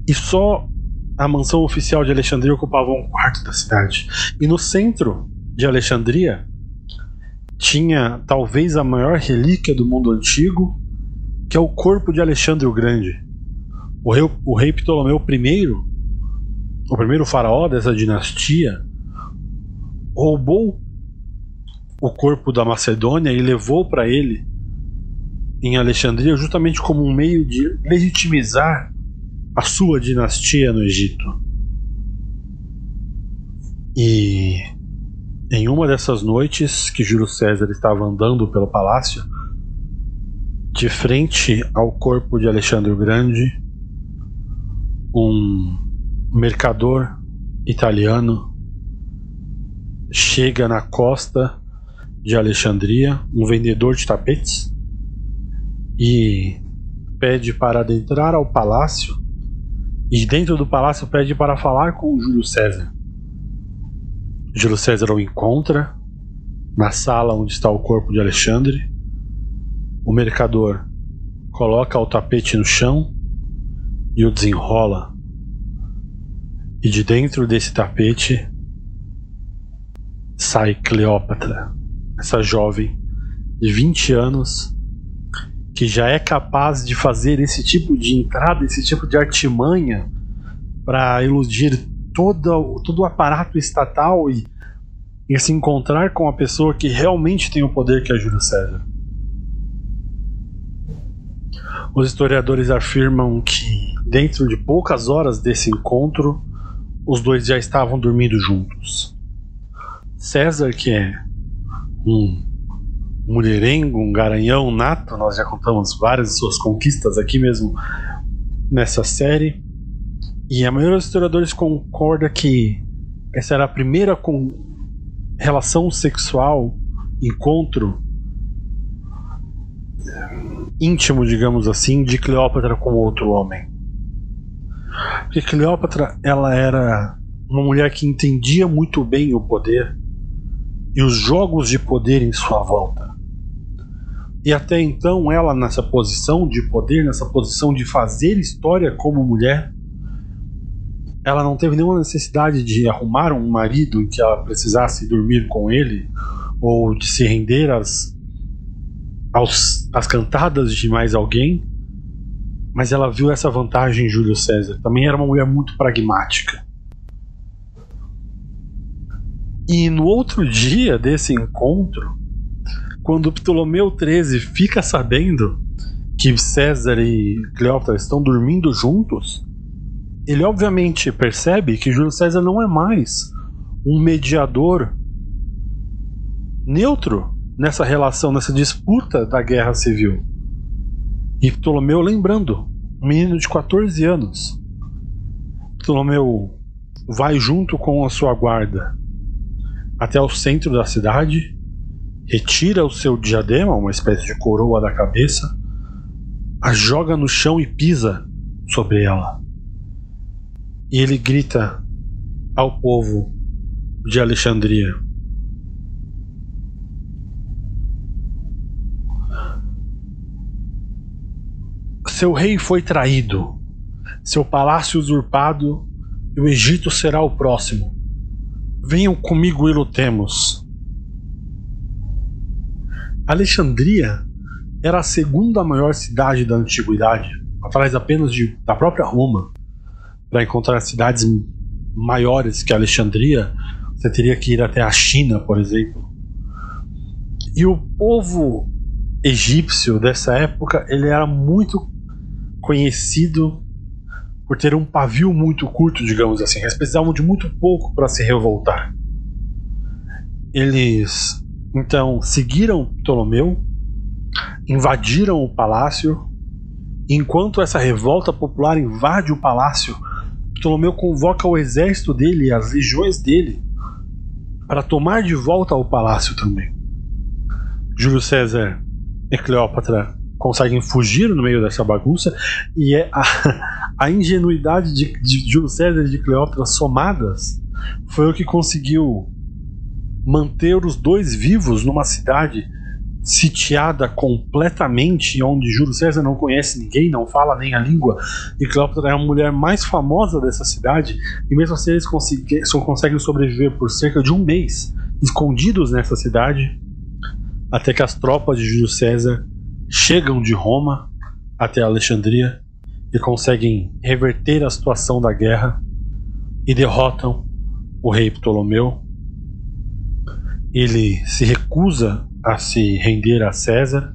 e só a mansão oficial de Alexandria ocupava 1/4 da cidade. E no centro de Alexandria tinha talvez a maior relíquia do mundo antigo, que é o corpo de Alexandre o Grande. O rei Ptolomeu I, o primeiro faraó dessa dinastia, roubou o corpo da Macedônia e levou para ele em Alexandria, justamente como um meio de legitimizar a sua dinastia no Egito. E em uma dessas noites que Júlio César estava andando pelo palácio, de frente ao corpo de Alexandre o Grande, um mercador italiano chega na costa de Alexandria, um vendedor de tapetes, e pede para adentrar ao palácio, e dentro do palácio pede para falar com o Júlio César. Júlio César o encontra na sala onde está o corpo de Alexandre. O mercador coloca o tapete no chão e o desenrola, e de dentro desse tapete sai Cleópatra, essa jovem de 20 anos que já é capaz de fazer esse tipo de entrada, esse tipo de artimanha para iludir todo o aparato estatal e se encontrar com a pessoa que realmente tem o poder que é Júlio César. Os historiadores afirmam que dentro de poucas horas desse encontro, os dois já estavam dormindo juntos. César, que é um mulherengo, um garanhão nato, nós já contamos várias de suas conquistas aqui mesmo nessa série, e a maioria dos historiadores concorda que essa era a primeira relação sexual, encontro íntimo, digamos assim, de Cleópatra com outro homem. Porque Cleópatra, ela era uma mulher que entendia muito bem o poder e os jogos de poder em sua volta. E até então ela, nessa posição de poder, nessa posição de fazer história como mulher, ela não teve nenhuma necessidade de arrumar um marido em que ela precisasse dormir com ele, ou de se render às cantadas de mais alguém, mas ela viu essa vantagem em Júlio César. Também era uma mulher muito pragmática. E no outro dia desse encontro, quando Ptolomeu XIII fica sabendo que César e Cleópatra estão dormindo juntos, ele obviamente percebe que Júlio César não é mais um mediador neutro nessa relação, nessa disputa da guerra civil. E Ptolomeu, lembrando, um menino de 14 anos, Ptolomeu vai junto com a sua guarda até o centro da cidade, retira o seu diadema, uma espécie de coroa da cabeça, a joga no chão e pisa sobre ela. E ele grita ao povo de Alexandria: seu rei foi traído, seu palácio usurpado, e o Egito será o próximo. Venham comigo e lutemos. Alexandria era a segunda maior cidade da antiguidade, atrás apenas da própria Roma. Para encontrar cidades maiores que Alexandria, você teria que ir até a China, por exemplo. E o povo egípcio dessa época, ele era muito conhecido por ter um pavio muito curto, digamos assim. Eles precisavam de muito pouco para se revoltar. Eles então seguiram Ptolomeu, invadiram o palácio. Enquanto essa revolta popular invade o palácio, Ptolomeu convoca o exército dele e as legiões dele para tomar de volta o palácio também. Júlio César e Cleópatra conseguem fugir no meio dessa bagunça, e é a ingenuidade de Júlio César e de Cleópatra somadas foi o que conseguiu manter os dois vivos numa cidade sitiada completamente, onde Júlio César não conhece ninguém, não fala nem a língua, e Cleópatra é a mulher mais famosa dessa cidade, e mesmo assim eles conseguem sobreviver por cerca de um mês escondidos nessa cidade, até que as tropas de Júlio César chegam de Roma até Alexandria e conseguem reverter a situação da guerra e derrotam o rei Ptolomeu. Ele se recusa a se render a César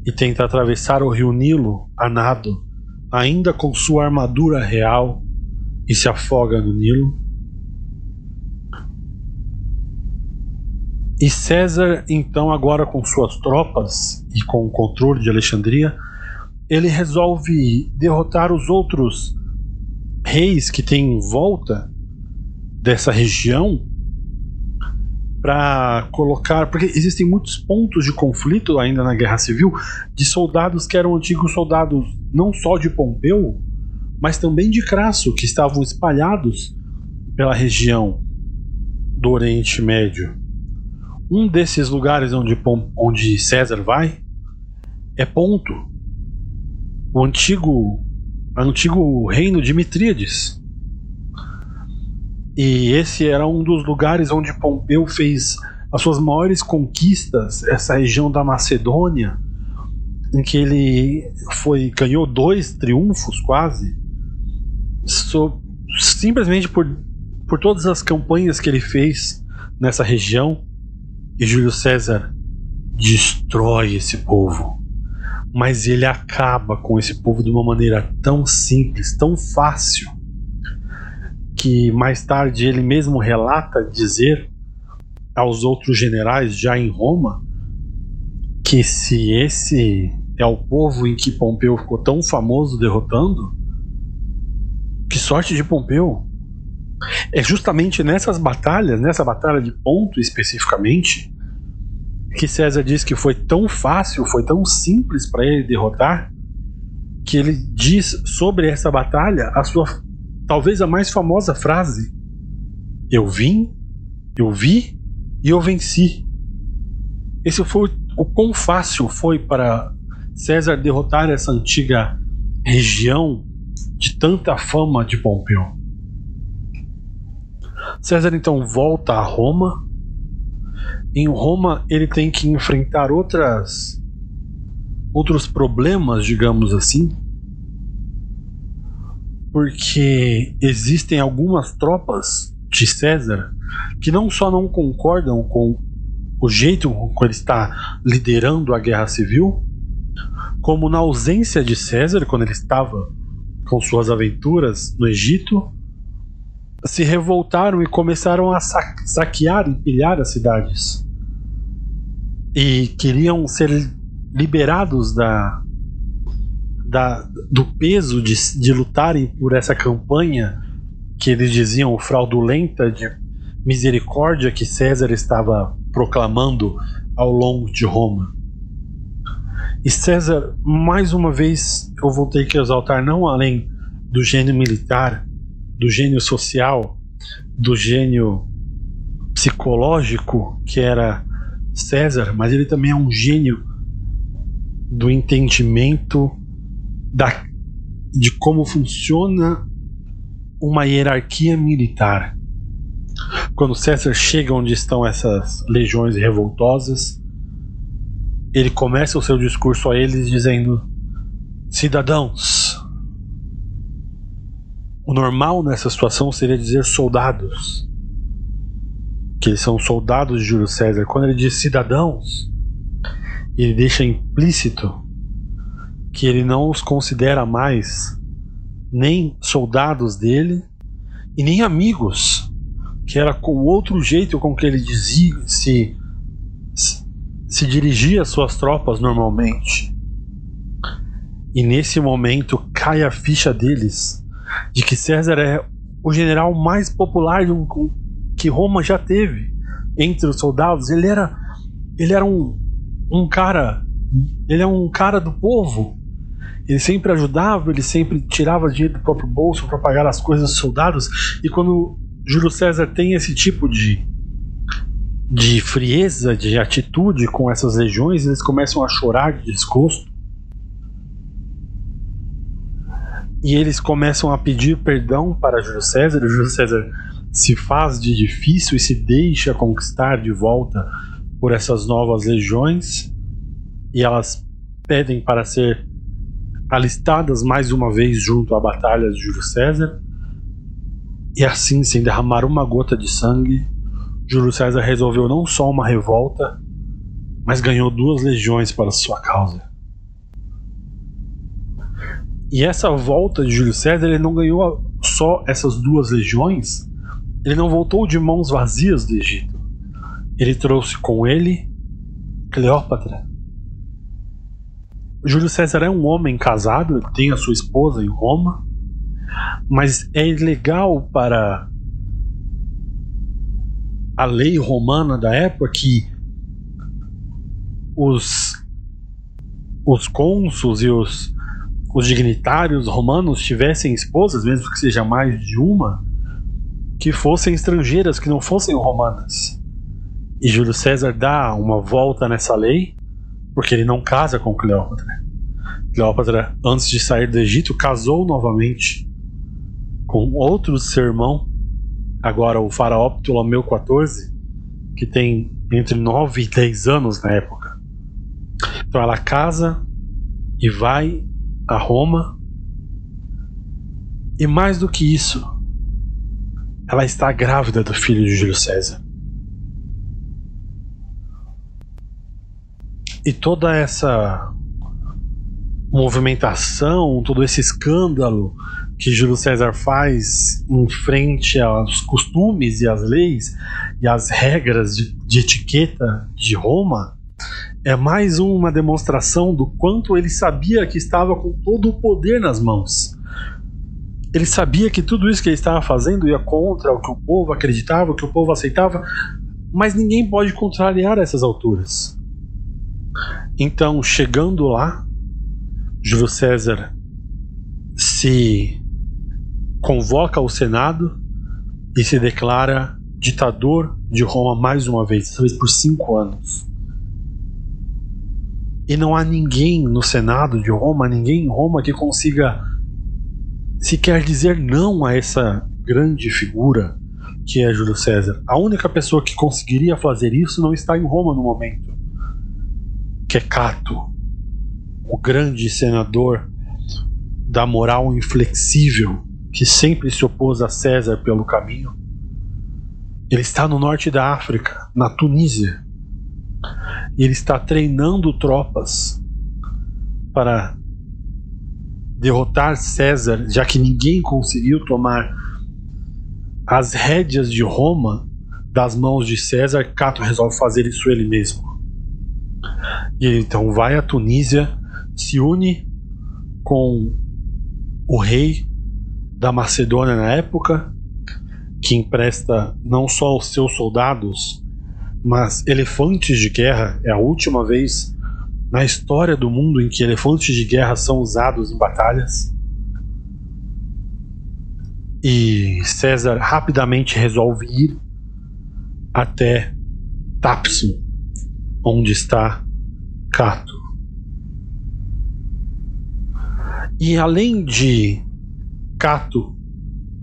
e tenta atravessar o rio Nilo a nado, ainda com sua armadura real, e se afoga no Nilo. E César, então, agora com suas tropas e com o controle de Alexandria, ele resolve derrotar os outros reis que tem em volta dessa região, para colocar, porque existem muitos pontos de conflito ainda na Guerra Civil, de soldados que eram antigos soldados não só de Pompeu, mas também de Crasso, que estavam espalhados pela região do Oriente Médio. Um desses lugares onde César vai é Ponto, o antigo reino de Mitríades. E esse era um dos lugares onde Pompeu fez as suas maiores conquistas, essa região da Macedônia, em que ele ganhou 2 triunfos quase, simplesmente por todas as campanhas que ele fez nessa região e Júlio César destrói esse povo. Mas ele acaba com esse povo de uma maneira tão simples, tão fácil, que mais tarde ele mesmo relata dizer aos outros generais já em Roma que se esse é o povo em que Pompeu ficou tão famoso derrotando, que sorte de Pompeu. É justamente nessas batalhas, nessa batalha de Ponto especificamente, que César diz que foi tão fácil, foi tão simples para ele derrotar, que ele diz sobre essa batalha a sua, talvez a mais famosa frase: eu vim, eu vi e eu venci. Esse foi o quão fácil foi para César derrotar essa antiga região de tanta fama de Pompeu. César então volta a Roma. Em Roma ele tem que enfrentar outros problemas, digamos assim, porque existem algumas tropas de César que não só não concordam com o jeito como ele está liderando a guerra civil, como na ausência de César, quando ele estava com suas aventuras no Egito, se revoltaram e começaram a saquear e pilhar as cidades. E queriam ser liberados do peso de lutarem por essa campanha que eles diziam fraudulenta de misericórdia que César estava proclamando ao longo de Roma. E César, mais uma vez, eu vou ter que exaltar, não além do gênio militar, do gênio social, do gênio psicológico que era César, mas ele também é um gênio do entendimento de como funciona uma hierarquia militar. Quando César chega onde estão essas legiões revoltosas, ele começa o seu discurso a eles dizendo: cidadãos. O normal nessa situação seria dizer soldados, que eles são soldados de Júlio César. Quando ele diz cidadãos, ele deixa implícito que ele não os considera mais nem soldados dele e nem amigos, que era com o outro jeito com que ele dizia, se dirigia às suas tropas normalmente. E nesse momento cai a ficha deles de que César é o general mais popular que Roma já teve entre os soldados. Ele era um cara do povo. Ele sempre ajudava, ele sempre tirava dinheiro do próprio bolso para pagar as coisas dos soldados. E quando Júlio César tem esse tipo de frieza, de atitude com essas legiões, eles começam a chorar de desgosto. E eles começam a pedir perdão para Júlio César. O Júlio César se faz de difícil e se deixa conquistar de volta por essas novas legiões. E elas pedem para ser alistadas mais uma vez junto à batalha de Júlio César. E assim, sem derramar uma gota de sangue, Júlio César resolveu não só uma revolta, mas ganhou 2 legiões para sua causa. E essa volta de Júlio César, ele não ganhou só essas 2 legiões, ele não voltou de mãos vazias do Egito. Ele trouxe com ele Cleópatra. Júlio César é um homem casado, ele tem a sua esposa em Roma, mas é ilegal para a lei romana da época que os cônsuls e os dignitários romanos tivessem esposas, mesmo que seja mais de uma, que fossem estrangeiras, que não fossem romanas. E Júlio César dá uma volta nessa lei, porque ele não casa com Cleópatra. Cleópatra, antes de sair do Egito, casou novamente com outro seu irmão, agora o faraó Ptolomeu XIV, que tem entre 9 e 10 anos na época. Então ela casa e vai a Roma, e mais do que isso, ela está grávida do filho de Júlio César. E toda essa movimentação, todo esse escândalo que Júlio César faz em frente aos costumes e às leis e às regras de etiqueta de Roma é mais uma demonstração do quanto ele sabia que estava com todo o poder nas mãos. Ele sabia que tudo isso que ele estava fazendo ia contra o que o povo acreditava, o que o povo aceitava, mas ninguém pode contrariar essas alturas. Então, chegando lá, Júlio César se convoca ao Senado e se declara ditador de Roma mais uma vez, dessa vez por 5 anos. E não há ninguém no Senado de Roma, ninguém em Roma que consiga sequer dizer não a essa grande figura que é Júlio César. A única pessoa que conseguiria fazer isso não está em Roma no momento, que é Cato, o grande senador da moral inflexível que sempre se opôs a César pelo caminho. Ele está no norte da África, na Tunísia, e ele está treinando tropas para derrotar César, já que ninguém conseguiu tomar as rédeas de Roma das mãos de César. Cato resolve fazer isso ele mesmo. E ele então vai à Tunísia, se une com o rei da Macedônia na época, que empresta não só os seus soldados, mas elefantes de guerra. É a última vez na história do mundo em que elefantes de guerra são usados em batalhas. E César rapidamente resolve ir até Tápso, onde está Cato. E além de Cato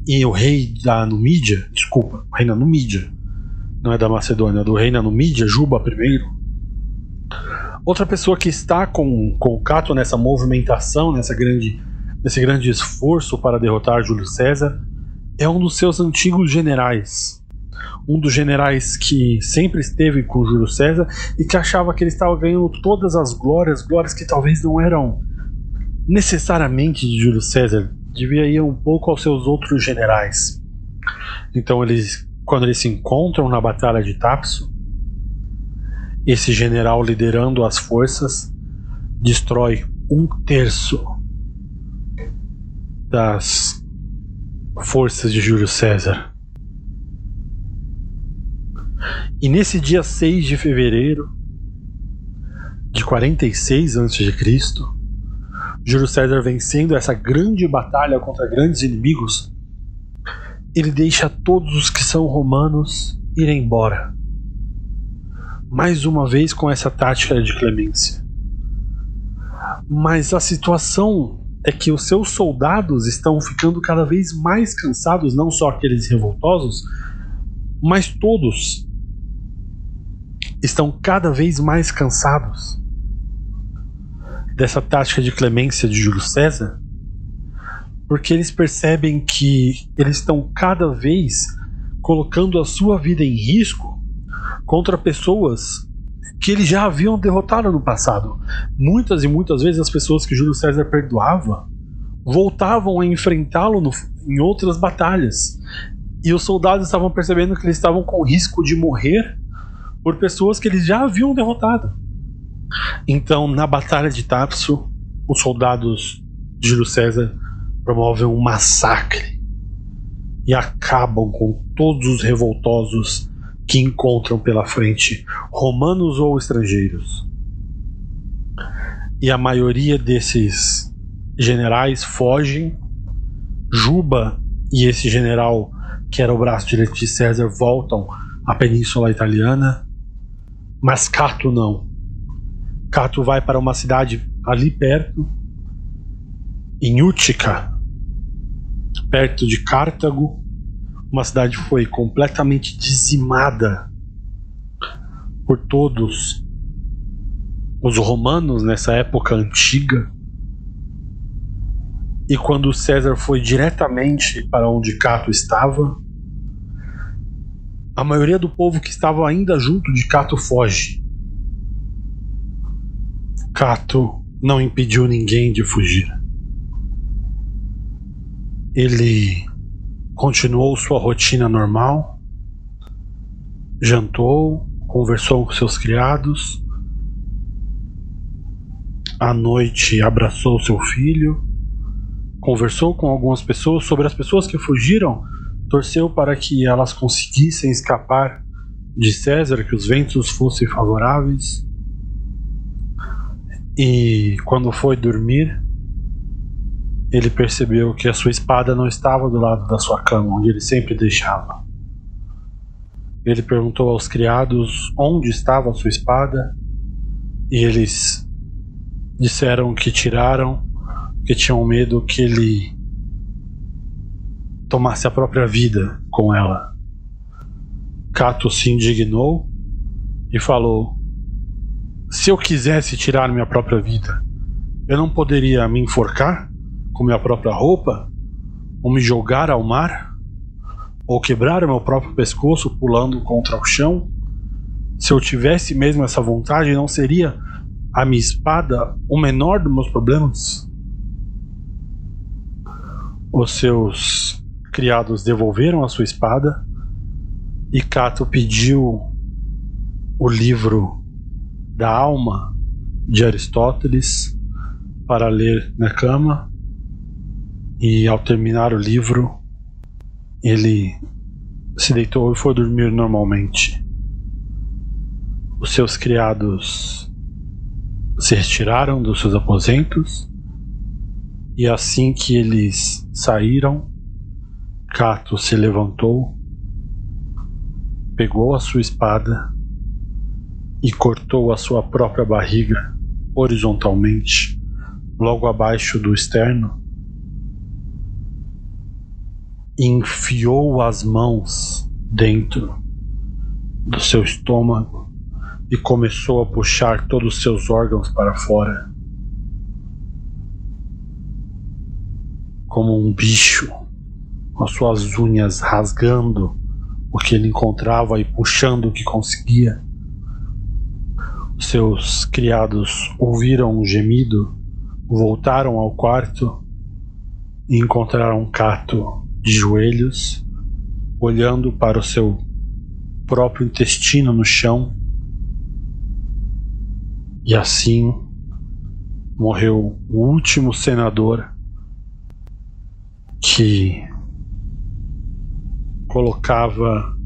e o rei da Numídia, desculpa, o rei da Numídia, não é da Macedônia, é do rei da Numídia, Juba I, outra pessoa que está com Cato nessa movimentação, nesse grande esforço para derrotar Júlio César, é um dos seus antigos generais. Um dos generais que sempre esteve com Júlio César e que achava que ele estava ganhando todas as glórias que talvez não eram necessariamente de Júlio César, devia ir um pouco aos seus outros generais. Então quando eles se encontram na batalha de Tápso, esse general liderando as forças destrói 1/3 das forças de Júlio César. E nesse dia 6 de fevereiro de 46 a.C., Júlio César, vencendo essa grande batalha contra grandes inimigos, ele deixa todos os que são romanos irem embora. Mais uma vez com essa tática de clemência. Mas a situação é que os seus soldados estão ficando cada vez mais cansados, não só aqueles revoltosos, mas todos estão cada vez mais cansados dessa tática de clemência de Júlio César, porque eles percebem que eles estão cada vez colocando a sua vida em risco contra pessoas que eles já haviam derrotado no passado. Muitas e muitas vezes as pessoas que Júlio César perdoava voltavam a enfrentá-lo em outras batalhas, e os soldados estavam percebendo que eles estavam com risco de morrer por pessoas que eles já haviam derrotado. Então, na batalha de Tápso, os soldados de Júlio César promovem um massacre e acabam com todos os revoltosos que encontram pela frente, romanos ou estrangeiros. E a maioria desses generais fogem. Juba e esse general, que era o braço direito de César, voltam à Península Italiana, mas Cato não. Cato vai para uma cidade ali perto, em Útica, perto de Cartago. Uma cidade que foi completamente dizimada por todos os romanos nessa época antiga. E quando César foi diretamente para onde Cato estava, a maioria do povo que estava ainda junto de Cato foge. Cato não impediu ninguém de fugir. Ele continuou sua rotina normal, jantou, conversou com seus criados, à noite abraçou seu filho, conversou com algumas pessoas. Sobre as pessoas que fugiram, torceu para que elas conseguissem escapar de César, que os ventos fossem favoráveis. E quando foi dormir, ele percebeu que a sua espada não estava do lado da sua cama, onde ele sempre deixava. Ele perguntou aos criados onde estava a sua espada, e eles disseram que tiraram, que tinham medo que ele tomasse a própria vida com ela. Cato se indignou e falou: se eu quisesse tirar minha própria vida, eu não poderia me enforcar com minha própria roupa, ou me jogar ao mar, ou quebrar meu próprio pescoço pulando contra o chão? Se eu tivesse mesmo essa vontade, não seria a minha espada o menor dos meus problemas? Os seus criados devolveram a sua espada, e Cato pediu o livro da alma de Aristóteles para ler na cama, e ao terminar o livro ele se deitou e foi dormir normalmente. Os seus criados se retiraram dos seus aposentos, e assim que eles saíram, Cato se levantou, pegou a sua espada e cortou a sua própria barriga horizontalmente, logo abaixo do externo, e enfiou as mãos dentro do seu estômago e começou a puxar todos os seus órgãos para fora, como um bicho, com as suas unhas rasgando o que ele encontrava e puxando o que conseguia. Seus criados ouviram um gemido, voltaram ao quarto e encontraram Cato de joelhos, olhando para o seu próprio intestino no chão. E assim morreu o último senador que colocava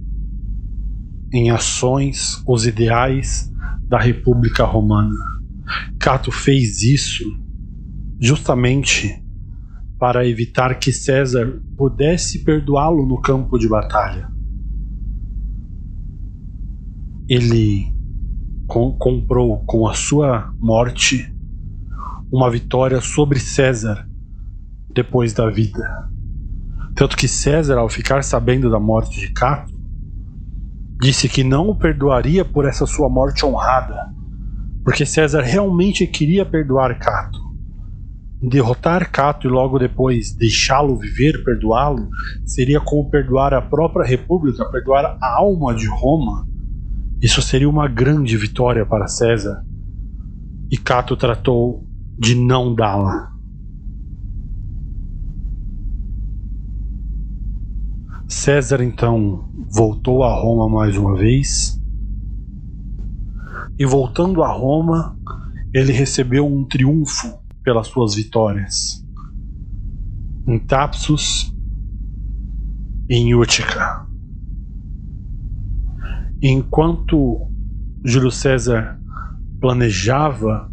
em ações os ideais da República Romana. Cato fez isso justamente para evitar que César pudesse perdoá-lo no campo de batalha. Ele comprou com a sua morte uma vitória sobre César depois da vida. Tanto que César, ao ficar sabendo da morte de Cato, disse que não o perdoaria por essa sua morte honrada, porque César realmente queria perdoar Cato. Derrotar Cato e logo depois deixá-lo viver, perdoá-lo, seria como perdoar a própria república, perdoar a alma de Roma. Isso seria uma grande vitória para César, e Cato tratou de não dá-la. César então voltou a Roma mais uma vez, e voltando a Roma, ele recebeu um triunfo pelas suas vitórias em Thapsus e em Útica. Enquanto Júlio César planejava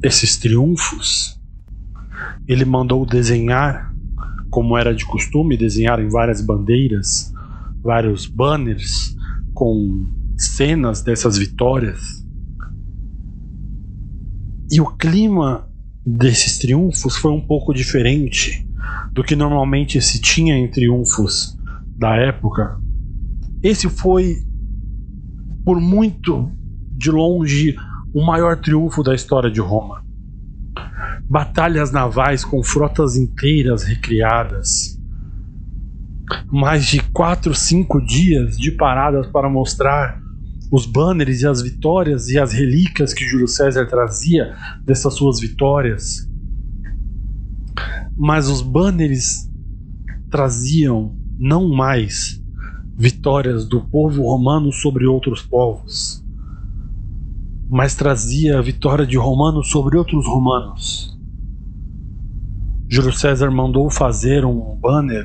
esses triunfos, ele mandou desenhar, como era de costume, desenhar em várias bandeiras, vários banners com cenas dessas vitórias. E o clima desses triunfos foi um pouco diferente do que normalmente se tinha em triunfos da época. Esse foi, por muito de longe, o maior triunfo da história de Roma. Batalhas navais com frotas inteiras recriadas, mais de 4, 5 dias de paradas para mostrar os banners e as vitórias e as relíquias que Júlio César trazia dessas suas vitórias. Mas os banners traziam não mais vitórias do povo romano sobre outros povos, mas trazia a vitória de romanos sobre outros romanos. Júlio César mandou fazer um banner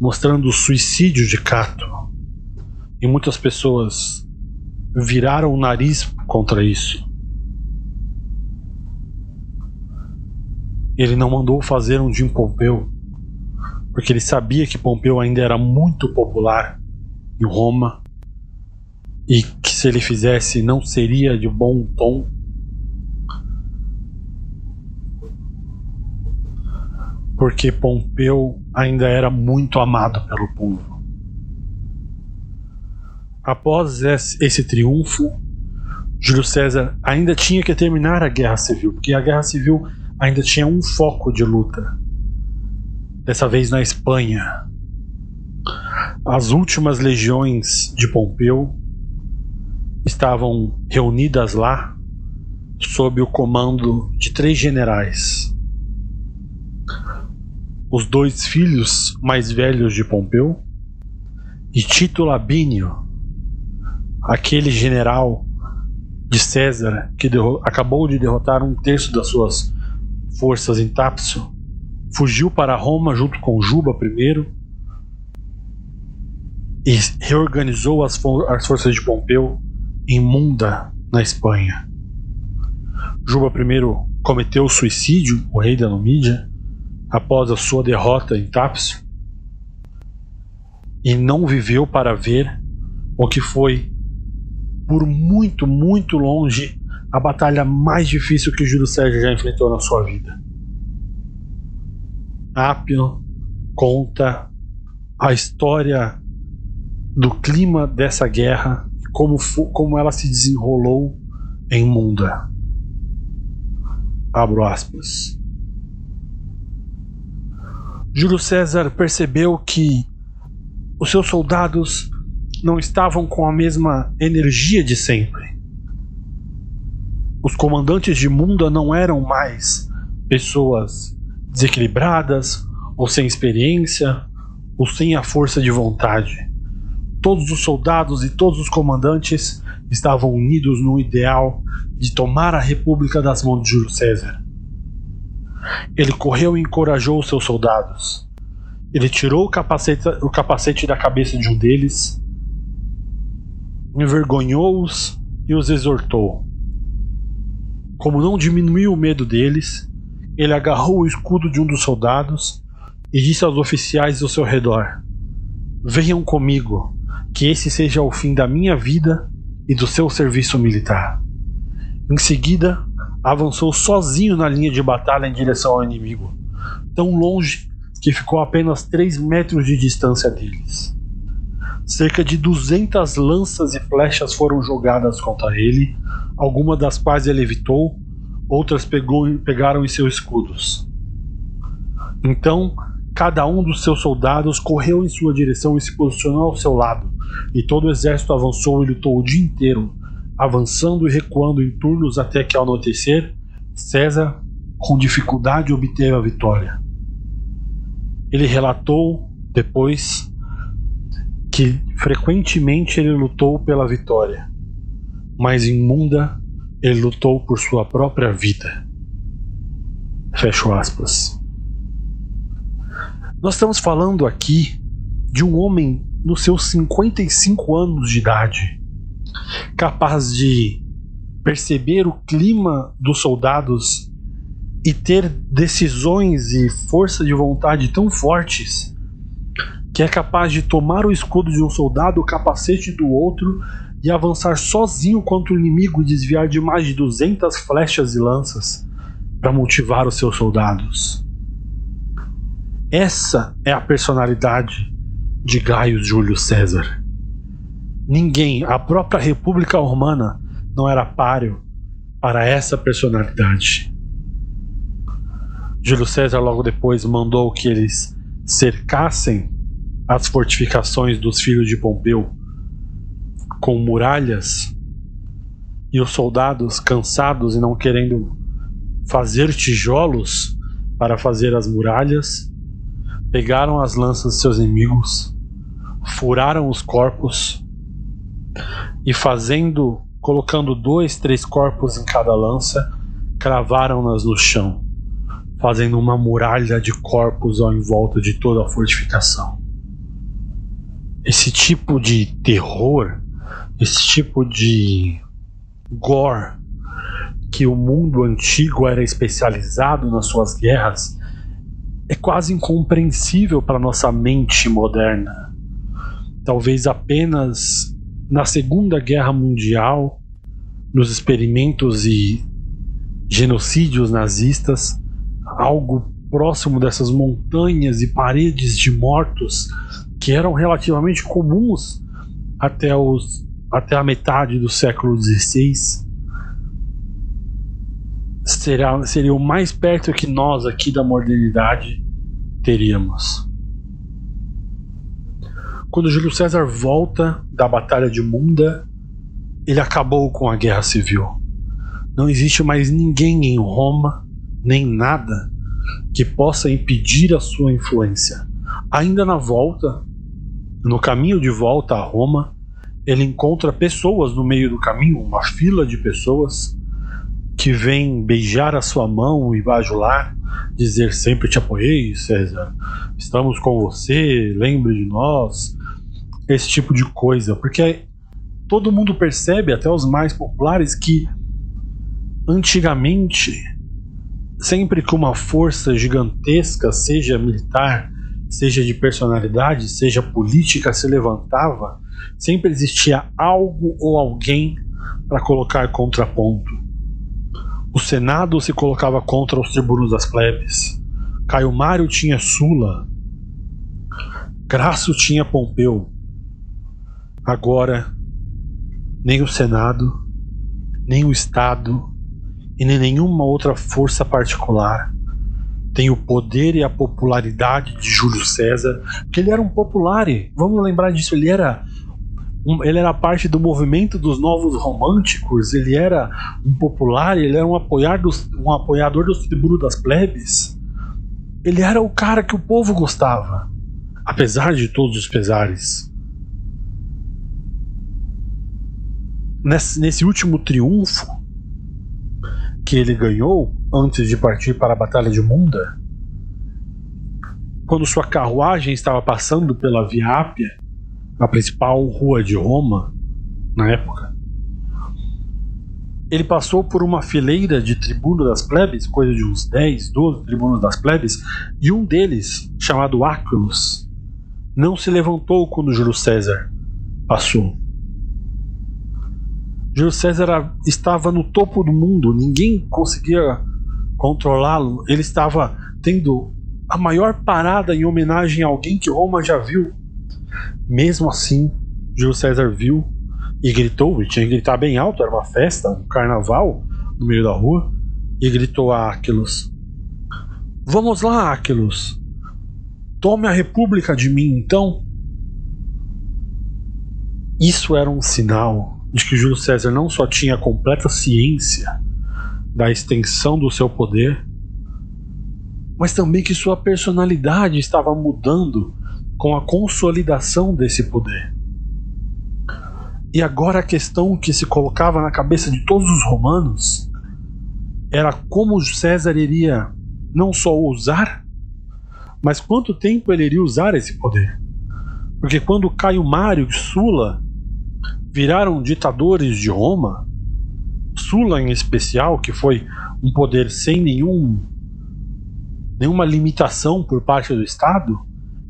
mostrando o suicídio de Cato, e muitas pessoas viraram o nariz contra isso. Ele não mandou fazer um de Pompeu, porque ele sabia que Pompeu ainda era muito popular em Roma, e que se ele fizesse não seria de bom tom. Porque Pompeu ainda era muito amado pelo povo. Após esse triunfo, Júlio César ainda tinha que terminar a guerra civil, porque a guerra civil ainda tinha um foco de luta, dessa vez na Espanha. As últimas legiões de Pompeu estavam reunidas lá sob o comando de 3 generais. Os 2 filhos mais velhos de Pompeu e Tito Labínio, aquele general de César que acabou de derrotar 1/3 das suas forças em Tápso, fugiu para Roma junto com Juba I e reorganizou as forças de Pompeu em Munda, na Espanha. Juba I cometeu suicídio, o rei da Numídia, após a sua derrota em Tápso, e não viveu para ver o que foi, por muito, muito longe, a batalha mais difícil que Júlio César já enfrentou na sua vida. Apio conta a história do clima dessa guerra, como ela se desenrolou em Munda. Abro aspas. Júlio César percebeu que os seus soldados não estavam com a mesma energia de sempre. Os comandantes de Munda não eram mais pessoas desequilibradas, ou sem experiência, ou sem a força de vontade. Todos os soldados e todos os comandantes estavam unidos no ideal de tomar a república das mãos de Júlio César. Ele correu e encorajou os seus soldados. Ele tirou o capacete da cabeça de um deles, envergonhou-os e os exortou. Como não diminuiu o medo deles, ele agarrou o escudo de um dos soldados e disse aos oficiais ao seu redor: "Venham comigo, que esse seja o fim da minha vida e do seu serviço militar." Em seguida, avançou sozinho na linha de batalha em direção ao inimigo, tão longe que ficou a apenas 3 metros de distância deles. Cerca de 200 lanças e flechas foram jogadas contra ele, algumas das quais ele evitou, outras pegaram em seus escudos. Então, cada um dos seus soldados correu em sua direção e se posicionou ao seu lado, e todo o exército avançou e lutou o dia inteiro, avançando e recuando em turnos até que, ao anoitecer, César, com dificuldade, obteve a vitória. Ele relatou depois que frequentemente ele lutou pela vitória, mas em Munda ele lutou por sua própria vida. Fecho aspas. Nós estamos falando aqui de um homem nos seus 55 anos de idade, capaz de perceber o clima dos soldados e ter decisões e força de vontade tão fortes que é capaz de tomar o escudo de um soldado, o capacete do outro, e avançar sozinho contra o inimigo e desviar de mais de 200 flechas e lanças para motivar os seus soldados. Essa é a personalidade de Gaio Júlio César. Ninguém, a própria República Romana, não era páreo para essa personalidade. Júlio César logo depois mandou que eles cercassem as fortificações dos filhos de Pompeu com muralhas, e os soldados, cansados e não querendo fazer tijolos para fazer as muralhas, pegaram as lanças de seus inimigos, furaram os corpos e colocando 2, 3 corpos em cada lança, cravaram-nas no chão, fazendo uma muralha de corpos em volta de toda a fortificação. Esse tipo de terror, esse tipo de gore que o mundo antigo era especializado nas suas guerras é quase incompreensível para nossa mente moderna. Talvez apenas na Segunda Guerra Mundial, nos experimentos e genocídios nazistas, algo próximo dessas montanhas e paredes de mortos que eram relativamente comuns até a metade do século XVI, seria o mais perto que nós aqui da modernidade teríamos. Quando Júlio César volta da Batalha de Munda, ele acabou com a Guerra Civil. Não existe mais ninguém em Roma, nem nada, que possa impedir a sua influência. Ainda na volta, no caminho de volta a Roma, ele encontra pessoas no meio do caminho, uma fila de pessoas que vêm beijar a sua mão e bajular, dizer: sempre te apoiei, César, estamos com você, lembre de nós, esse tipo de coisa, porque todo mundo percebe, até os mais populares, que antigamente, sempre que uma força gigantesca, seja militar, seja de personalidade, seja política, se levantava, sempre existia algo ou alguém para colocar contraponto. O Senado se colocava contra os tribunos das plebes. Caio Mário tinha Sula. Crasso tinha Pompeu. Agora, nem o Senado, nem o Estado e nem nenhuma outra força particular tem o poder e a popularidade de Júlio César, porque ele era um popular. Vamos lembrar disso, ele era parte do movimento dos novos românticos, ele era um popular, ele era um apoiador dos tribunos das plebes. Ele era o cara que o povo gostava, apesar de todos os pesares. Nesse último triunfo que ele ganhou antes de partir para a Batalha de Munda, quando sua carruagem estava passando pela Via Ápia, a principal rua de Roma na época, ele passou por uma fileira de tribunos das plebes, coisa de uns 10, 12 tribunos das plebes, e um deles, chamado Áquilus, não se levantou quando Júlio César passou. Júlio César estava no topo do mundo, ninguém conseguia controlá-lo. Ele estava tendo a maior parada em homenagem a alguém que Roma já viu. Mesmo assim, Júlio César viu e gritou, e tinha que gritar bem alto, era uma festa, um carnaval no meio da rua, e gritou a Áquilus: vamos lá, Áquilus, tome a república de mim então. Isso era um sinal de que Júlio César não só tinha completa ciência da extensão do seu poder, mas também que sua personalidade estava mudando com a consolidação desse poder. E agora a questão que se colocava na cabeça de todos os romanos era como César iria não só usar, mas quanto tempo ele iria usar esse poder. Porque quando Caio Mário e Sula viraram ditadores de Roma, Sula em especial, que foi um poder sem nenhuma limitação por parte do Estado,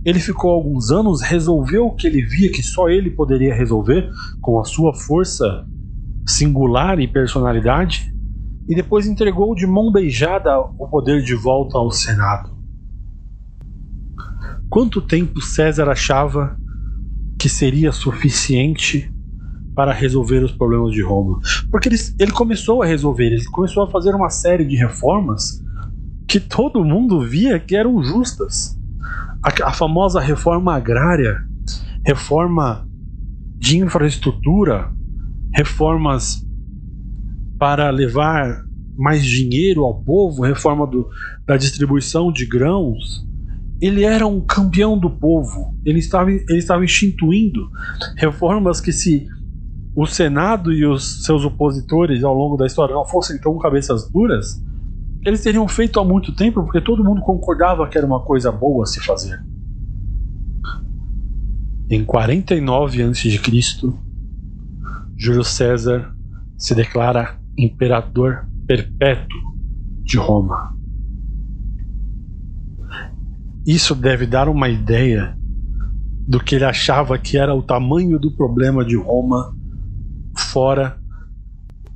ele ficou alguns anos, resolveu o que ele via que só ele poderia resolver com a sua força singular e personalidade, e depois entregou de mão beijada o poder de volta ao Senado. Quanto tempo César achava que seria suficiente para resolver os problemas de Roma? Porque ele começou a resolver, ele começou a fazer uma série de reformas que todo mundo via que eram justas. A famosa reforma agrária, reforma de infraestrutura, reformas para levar mais dinheiro ao povo, reforma da distribuição de grãos. Ele era um campeão do povo. Ele estava instituindo reformas que, se o Senado e os seus opositores ao longo da história não fossem tão cabeças duras, eles teriam feito há muito tempo, porque todo mundo concordava que era uma coisa boa a se fazer. Em 49 a.C., Júlio César se declara imperador perpétuo de Roma. Isso deve dar uma ideia do que ele achava que era o tamanho do problema de Roma fora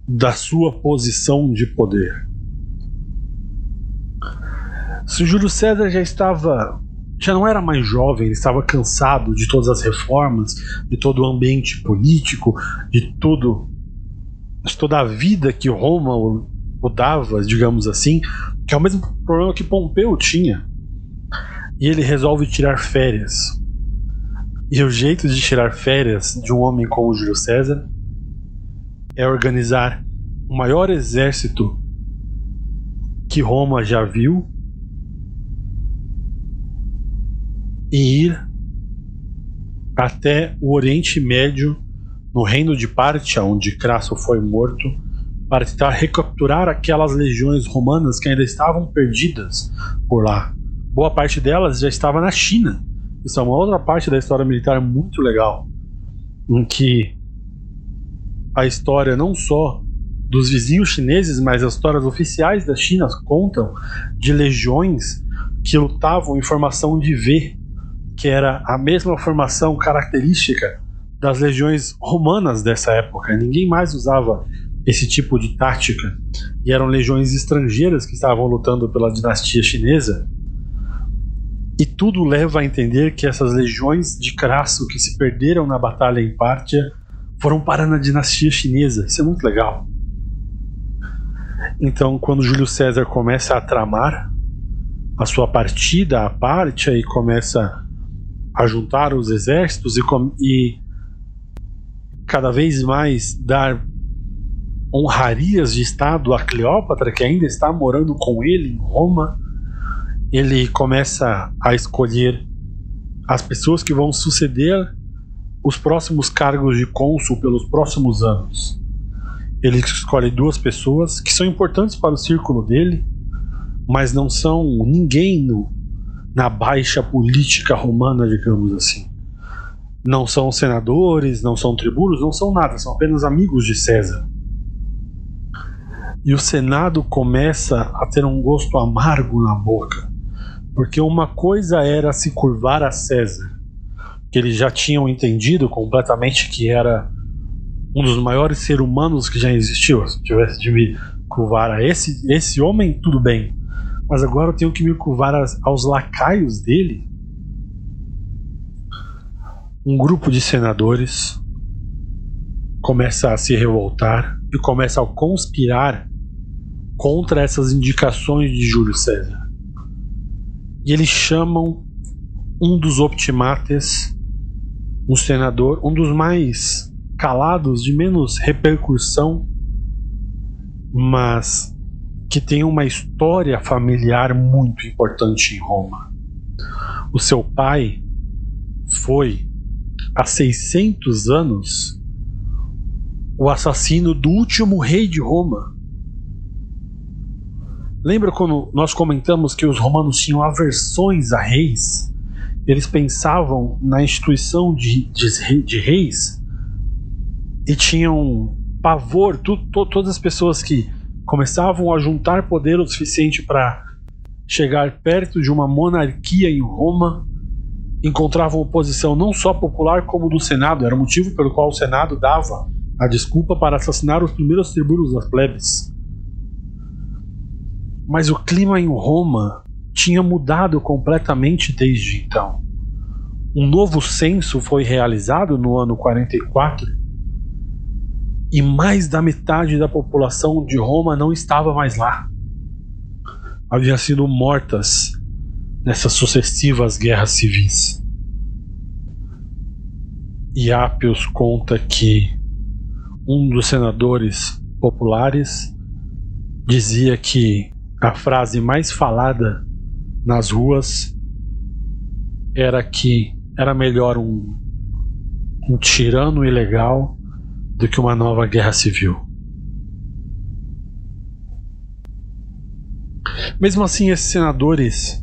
da sua posição de poder. Se Júlio César já não era mais jovem, ele estava cansado de todas as reformas, de todo o ambiente político, de toda a vida que Roma o dava, digamos assim, que é o mesmo problema que Pompeu tinha. E ele resolve tirar férias. E o jeito de tirar férias de um homem como Júlio César é organizar o maior exército que Roma já viu e ir até o Oriente Médio, no reino de Pártia, onde Crasso foi morto, para tentar recapturar aquelas legiões romanas que ainda estavam perdidas por lá. Boa parte delas já estava na China. Isso é uma outra parte da história militar muito legal, em que a história não só dos vizinhos chineses, mas as histórias oficiais da China contam de legiões que lutavam em formação de V, que era a mesma formação característica das legiões romanas dessa época. Ninguém mais usava esse tipo de tática, e eram legiões estrangeiras que estavam lutando pela dinastia chinesa. E tudo leva a entender que essas legiões de Crasso que se perderam na batalha em Pártia foram parar na dinastia chinesa. Isso é muito legal. Então, quando Júlio César começa a tramar a sua partida à Pártia e começa a juntar os exércitos e cada vez mais dar honrarias de Estado a Cleópatra, que ainda está morando com ele em Roma, ele começa a escolher as pessoas que vão suceder os próximos cargos de cônsul pelos próximos anos. Ele escolhe 2 pessoas que são importantes para o círculo dele, mas não são ninguém na baixa política romana, digamos assim. Não são senadores, não são tribunos, não são nada, são apenas amigos de César. E o Senado começa a ter um gosto amargo na boca, porque uma coisa era se curvar a César, que eles já tinham entendido completamente que era um dos maiores seres humanos que já existiu. Se eu tivesse de me curvar a esse homem, tudo bem, mas agora eu tenho que me curvar aos lacaios dele. Um grupo de senadores começa a se revoltar e começa a conspirar contra essas indicações de Júlio César. E eles chamam um dos optimates, um senador, um dos mais calados, de menos repercussão, mas que tem uma história familiar muito importante em Roma. O seu pai foi, há 600 anos, o assassino do último rei de Roma. Lembra quando nós comentamos que os romanos tinham aversões a reis? Eles pensavam na instituição de reis e tinham pavor. Todas as pessoas que começavam a juntar poder o suficiente para chegar perto de uma monarquia em Roma encontravam oposição não só popular como do Senado. Era o motivo pelo qual o Senado dava a desculpa para assassinar os primeiros tribunos das plebes. Mas o clima em Roma tinha mudado completamente desde então. Um novo censo foi realizado no ano 44 e mais da metade da população de Roma não estava mais lá. Haviam sido mortas nessas sucessivas guerras civis. E Appius conta que um dos senadores populares dizia que a frase mais falada nas ruas era que era melhor um tirano ilegal do que uma nova guerra civil. Mesmo assim, esses senadores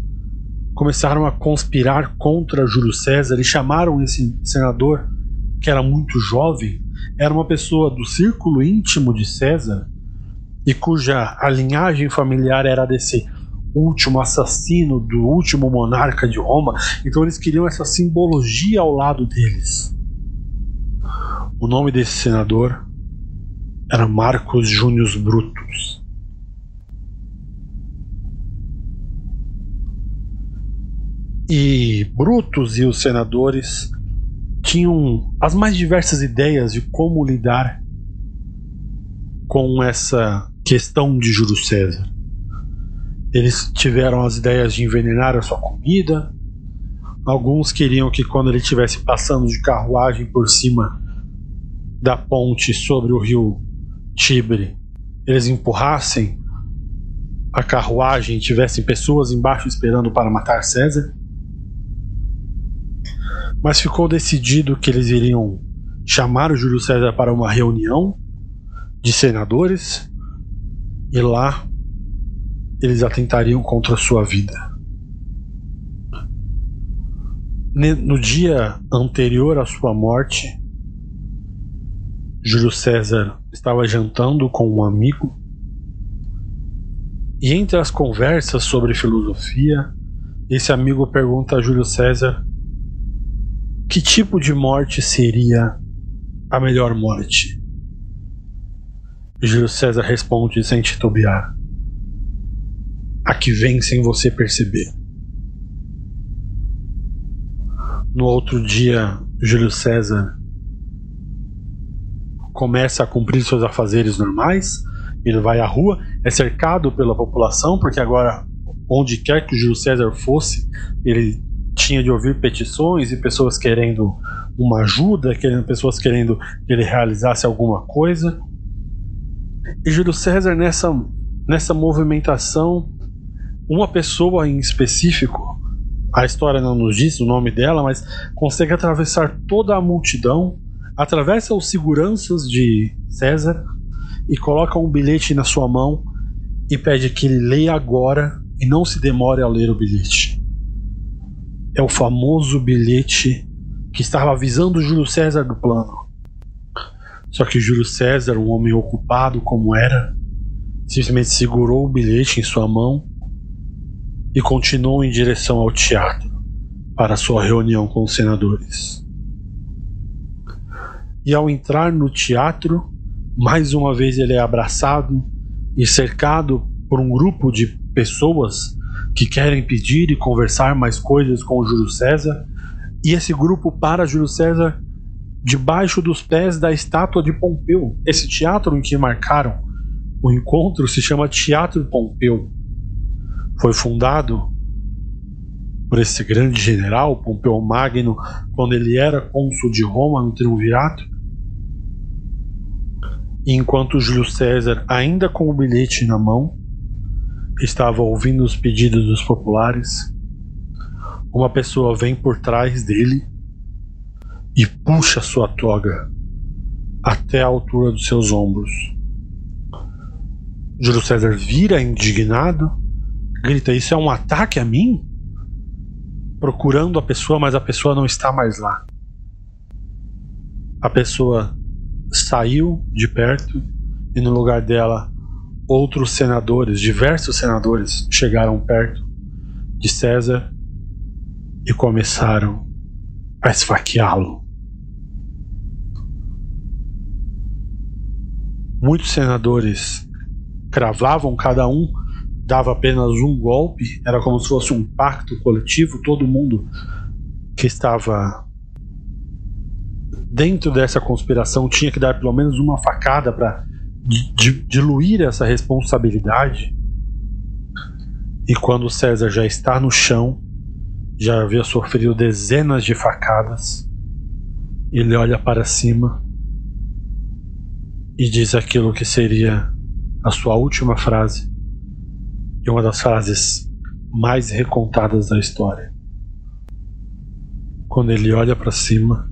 começaram a conspirar contra Júlio César e chamaram esse senador, que era muito jovem, era uma pessoa do círculo íntimo de César e cuja a linhagem familiar era desse último assassino, do último monarca de Roma. Então eles queriam essa simbologia ao lado deles. O nome desse senador era Marcus Junius Brutus. E Brutus e os senadores tinham as mais diversas ideias de como lidar com essa questão de Júlio César. Eles tiveram as ideias de envenenar a sua comida. Alguns queriam que quando ele estivesse passando de carruagem por cima da ponte sobre o rio Tibre, eles empurrassem a carruagem e tivessem pessoas embaixo esperando para matar César. Mas ficou decidido que eles iriam chamar o Júlio César para uma reunião de senadores e lá eles atentariam contra a sua vida. No dia anterior à sua morte, Júlio César estava jantando com um amigo e entre as conversas sobre filosofia, esse amigo pergunta a Júlio César que tipo de morte seria a melhor morte. Júlio César responde sem titubear: a que vem sem você perceber. No outro dia, Júlio César começa a cumprir seus afazeres normais. Ele vai à rua, é cercado pela população, porque agora, onde quer que o Júlio César fosse, ele tinha de ouvir petições e pessoas querendo uma ajuda, pessoas querendo que ele realizasse alguma coisa. E Júlio César, nessa movimentação, uma pessoa em específico, a história não nos diz o nome dela, mas consegue atravessar toda a multidão, atravessa os seguranças de César e coloca um bilhete na sua mão e pede que ele leia agora e não se demore ao ler o bilhete. É o famoso bilhete que estava avisando Júlio César do plano. Só que Júlio César, um homem ocupado como era, simplesmente segurou o bilhete em sua mão e continuou em direção ao teatro para sua reunião com os senadores. E ao entrar no teatro, mais uma vez ele é abraçado e cercado por um grupo de pessoas que querem pedir e conversar mais coisas com o Júlio César, e esse grupo para Júlio César debaixo dos pés da estátua de Pompeu. Esse teatro em que marcaram o encontro se chama Teatro Pompeu. Foi fundado por esse grande general, Pompeu Magno, quando ele era cônsul de Roma no Triunvirato. E enquanto Júlio César, ainda com o bilhete na mão, estava ouvindo os pedidos dos populares, uma pessoa vem por trás dele e puxa sua toga até a altura dos seus ombros. Júlio César vira indignado, grita: isso é um ataque a mim? Procurando a pessoa, mas a pessoa não está mais lá. A pessoa saiu de perto e no lugar dela outros senadores, diversos senadores, chegaram perto de César e começaram a esfaqueá-lo. Muitos senadores cravavam, cada um dava apenas um golpe, era como se fosse um pacto coletivo, todo mundo que estava dentro dessa conspiração tinha que dar pelo menos uma facada para diluir essa responsabilidade. E quando César já está no chão, já havia sofrido dezenas de facadas, Ele olha para cima e diz aquilo que seria a sua última frase e uma das frases mais recontadas da história. Quando ele olha para cima,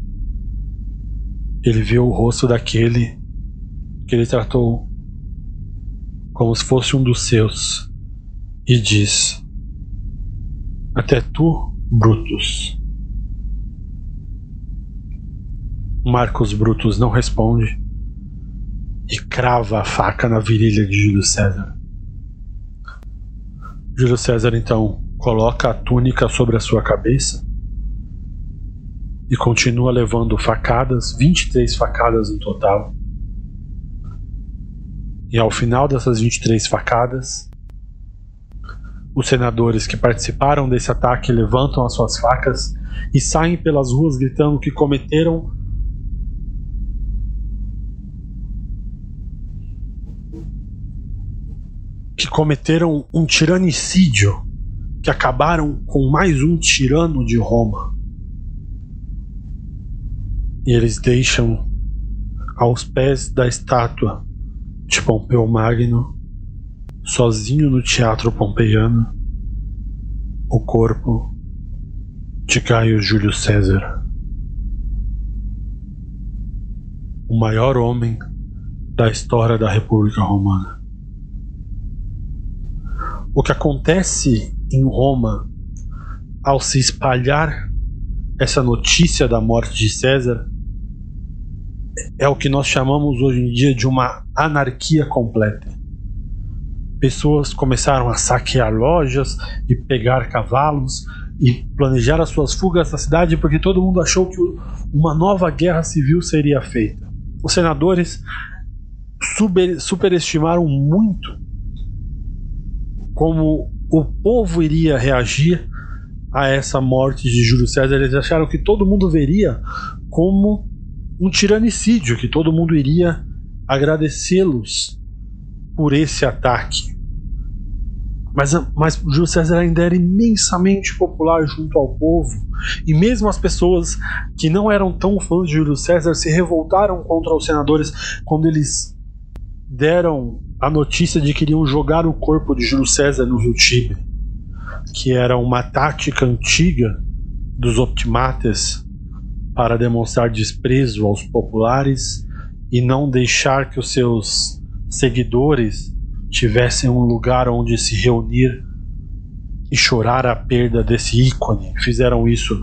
ele vê o rosto daquele que ele tratou como se fosse um dos seus e diz: até tu, Brutus. Marcos Brutus não responde e crava a faca na virilha de Júlio César. Júlio César então coloca a túnica sobre a sua cabeça e continua levando facadas, 23 facadas no total. E ao final dessas 23 facadas, os senadores que participaram desse ataque levantam as suas facas e saem pelas ruas gritando que cometeram um tiranicídio, que acabaram com mais um tirano de Roma. E eles deixam aos pés da estátua de Pompeu Magno, sozinho no teatro pompeiano, o corpo de Gaio Júlio César, o maior homem da história da República Romana. O que acontece em Roma ao se espalhar essa notícia da morte de César é o que nós chamamos hoje em dia de uma anarquia completa. Pessoas começaram a saquear lojas e pegar cavalos e planejar as suas fugas da cidade porque todo mundo achou que uma nova guerra civil seria feita. Os senadores superestimaram muito como o povo iria reagir a essa morte de Júlio César. Eles acharam que todo mundo veria como um tiranicídio, que todo mundo iria agradecê-los por esse ataque. Mas Júlio César ainda era imensamente popular junto ao povo, e mesmo as pessoas que não eram tão fãs de Júlio César se revoltaram contra os senadores quando eles deram a notícia de que iriam jogar o corpo de Júlio César no Rio Tibre, que era uma tática antiga dos optimates para demonstrar desprezo aos populares e não deixar que os seus seguidores tivessem um lugar onde se reunir e chorar a perda desse ícone. Fizeram isso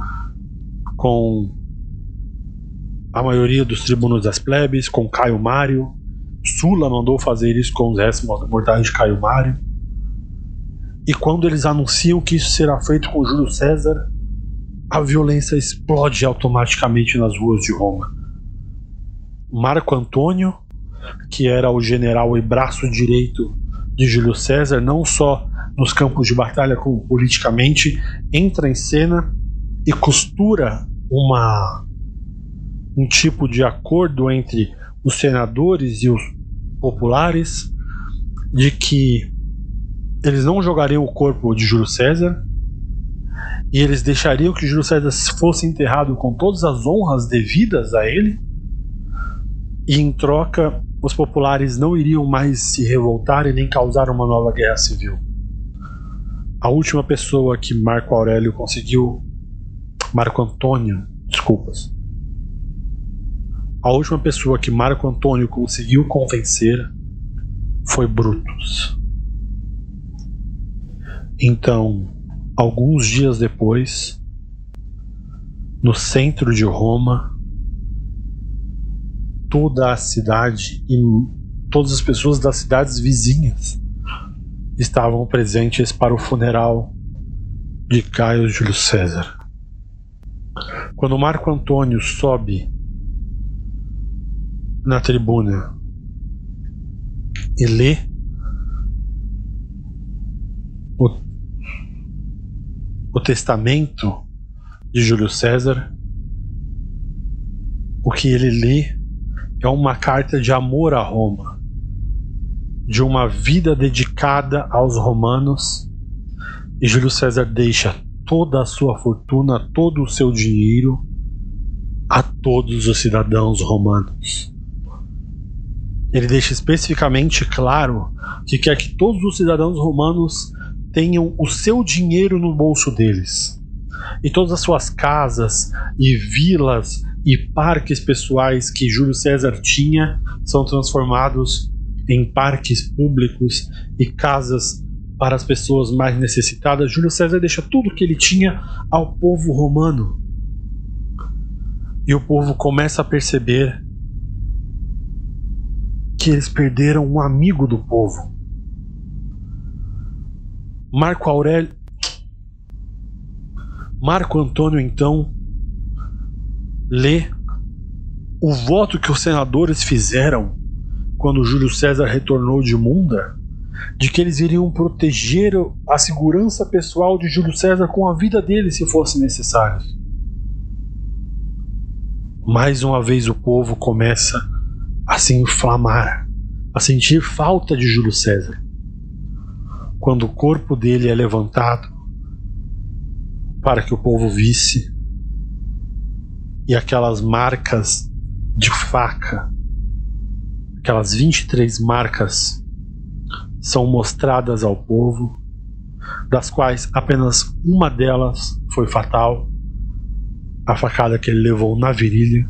com a maioria dos tribunos das plebes, com Caio Mário. Sulla mandou fazer isso com os restos mortais de Caio Mário. E quando eles anunciam que isso será feito com Júlio César, a violência explode automaticamente nas ruas de Roma. Marco Antônio, que era o general e braço direito de Júlio César, não só nos campos de batalha como politicamente, entra em cena e costura um tipo de acordo entre os senadores e os populares de que eles não jogariam o corpo de Júlio César e eles deixariam que Júlio César fosse enterrado com todas as honras devidas a ele, e em troca os populares não iriam mais se revoltar e nem causar uma nova guerra civil. A última pessoa que Marco Antônio, a última pessoa que Marco Antônio conseguiu convencer foi Brutus. Então, alguns dias depois, no centro de Roma, toda a cidade e todas as pessoas das cidades vizinhas estavam presentes para o funeral de Gaio Júlio César. Quando Marco Antônio sobe na tribuna e lê o testamento de Júlio César, o que ele lê é uma carta de amor a Roma, de uma vida dedicada aos romanos, e Júlio César deixa toda a sua fortuna, todo o seu dinheiro a todos os cidadãos romanos. Ele deixa especificamente claro que quer que todos os cidadãos romanos tenham o seu dinheiro no bolso deles. E todas as suas casas e vilas e parques pessoais que Júlio César tinha são transformados em parques públicos e casas para as pessoas mais necessitadas. Júlio César deixa tudo que ele tinha ao povo romano. E o povo começa a perceber que eles perderam um amigo do povo. Marco Antônio então lê o voto que os senadores fizeram quando Júlio César retornou de Munda, de que eles iriam proteger a segurança pessoal de Júlio César com a vida dele se fosse necessário. Mais uma vez o povo começa a se inflamar, a sentir falta de Júlio César. Quando o corpo dele é levantado para que o povo visse, e aquelas marcas de faca, aquelas 23 marcas, são mostradas ao povo, das quais apenas uma delas foi fatal, a facada que ele levou na virilha.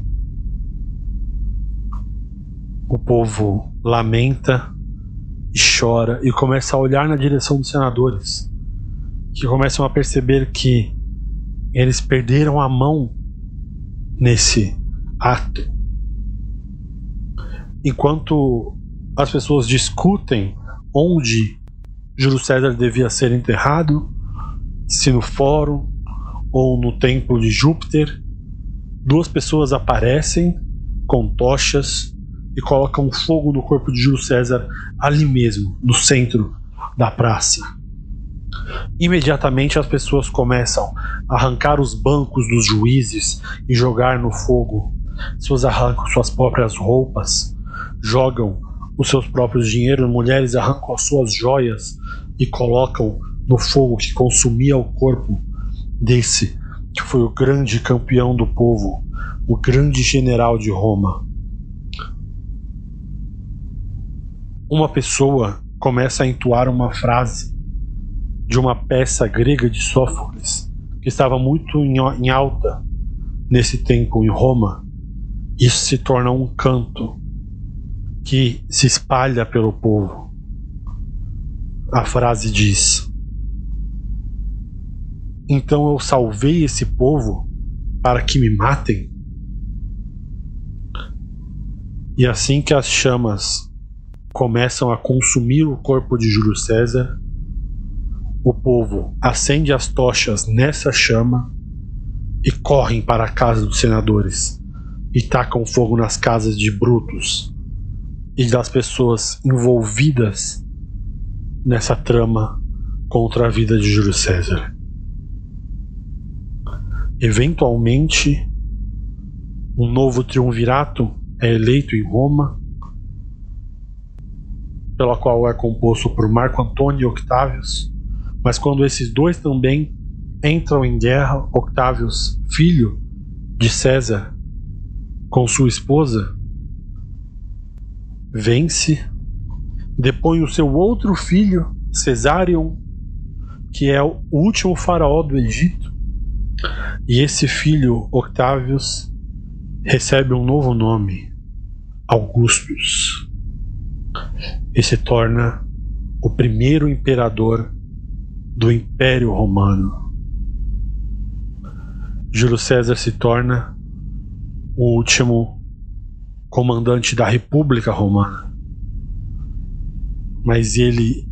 O povo lamenta e chora e começa a olhar na direção dos senadores, que começam a perceber que eles perderam a mão nesse ato. Enquanto as pessoas discutem onde Júlio César devia ser enterrado, se no fórum ou no templo de Júpiter, duas pessoas aparecem com tochas e colocam fogo no corpo de Júlio César ali mesmo, no centro da praça. Imediatamente as pessoas começam a arrancar os bancos dos juízes e jogar no fogo. As pessoas arrancam suas próprias roupas, jogam os seus próprios dinheiros, mulheres arrancam as suas joias e colocam no fogo que consumia o corpo desse que foi o grande campeão do povo, o grande general de Roma. Uma pessoa começa a entoar uma frase de uma peça grega de Sófocles, que estava muito em alta nesse tempo em Roma. Isso se torna um canto que se espalha pelo povo. A frase diz: então eu salvei esse povo para que me matem? E assim que as chamas começam a consumir o corpo de Júlio César, o povo acende as tochas nessa chama e correm para a casa dos senadores e tacam fogo nas casas de Brutus e das pessoas envolvidas nessa trama contra a vida de Júlio César. Eventualmente, um novo triunvirato é eleito em Roma, pela qual é composto por Marco Antônio e Octávios, mas quando esses dois também entram em guerra, Octávios, filho de César, com sua esposa, vence, depõe o seu outro filho, Cesarion, que é o último faraó do Egito, e esse filho, Octávios, recebe um novo nome, Augustus, e se torna o primeiro imperador do Império Romano. Júlio César se torna o último comandante da República Romana. Mas ele,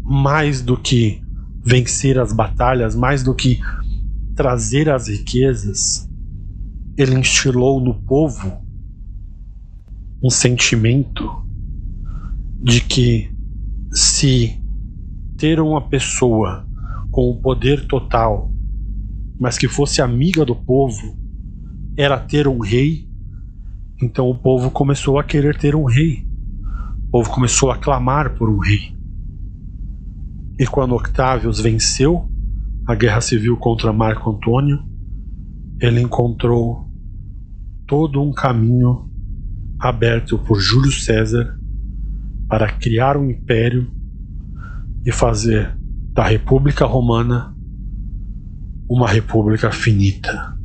mais do que vencer as batalhas, mais do que trazer as riquezas, ele instilou no povo um sentimento de que se ter uma pessoa com o poder total, mas que fosse amiga do povo, era ter um rei, então o povo começou a querer ter um rei. O povo começou a clamar por um rei. E quando Octávios venceu a guerra civil contra Marco Antônio, ele encontrou todo um caminho aberto por Júlio César para criar um império e fazer da República Romana uma república finita.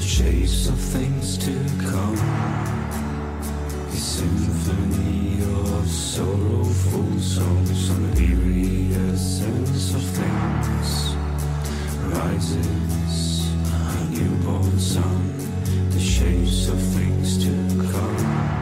Chase of things to come, the symphony of sorrowful songs, on the eerie essence of things rises a newborn sun, the shapes of things to come.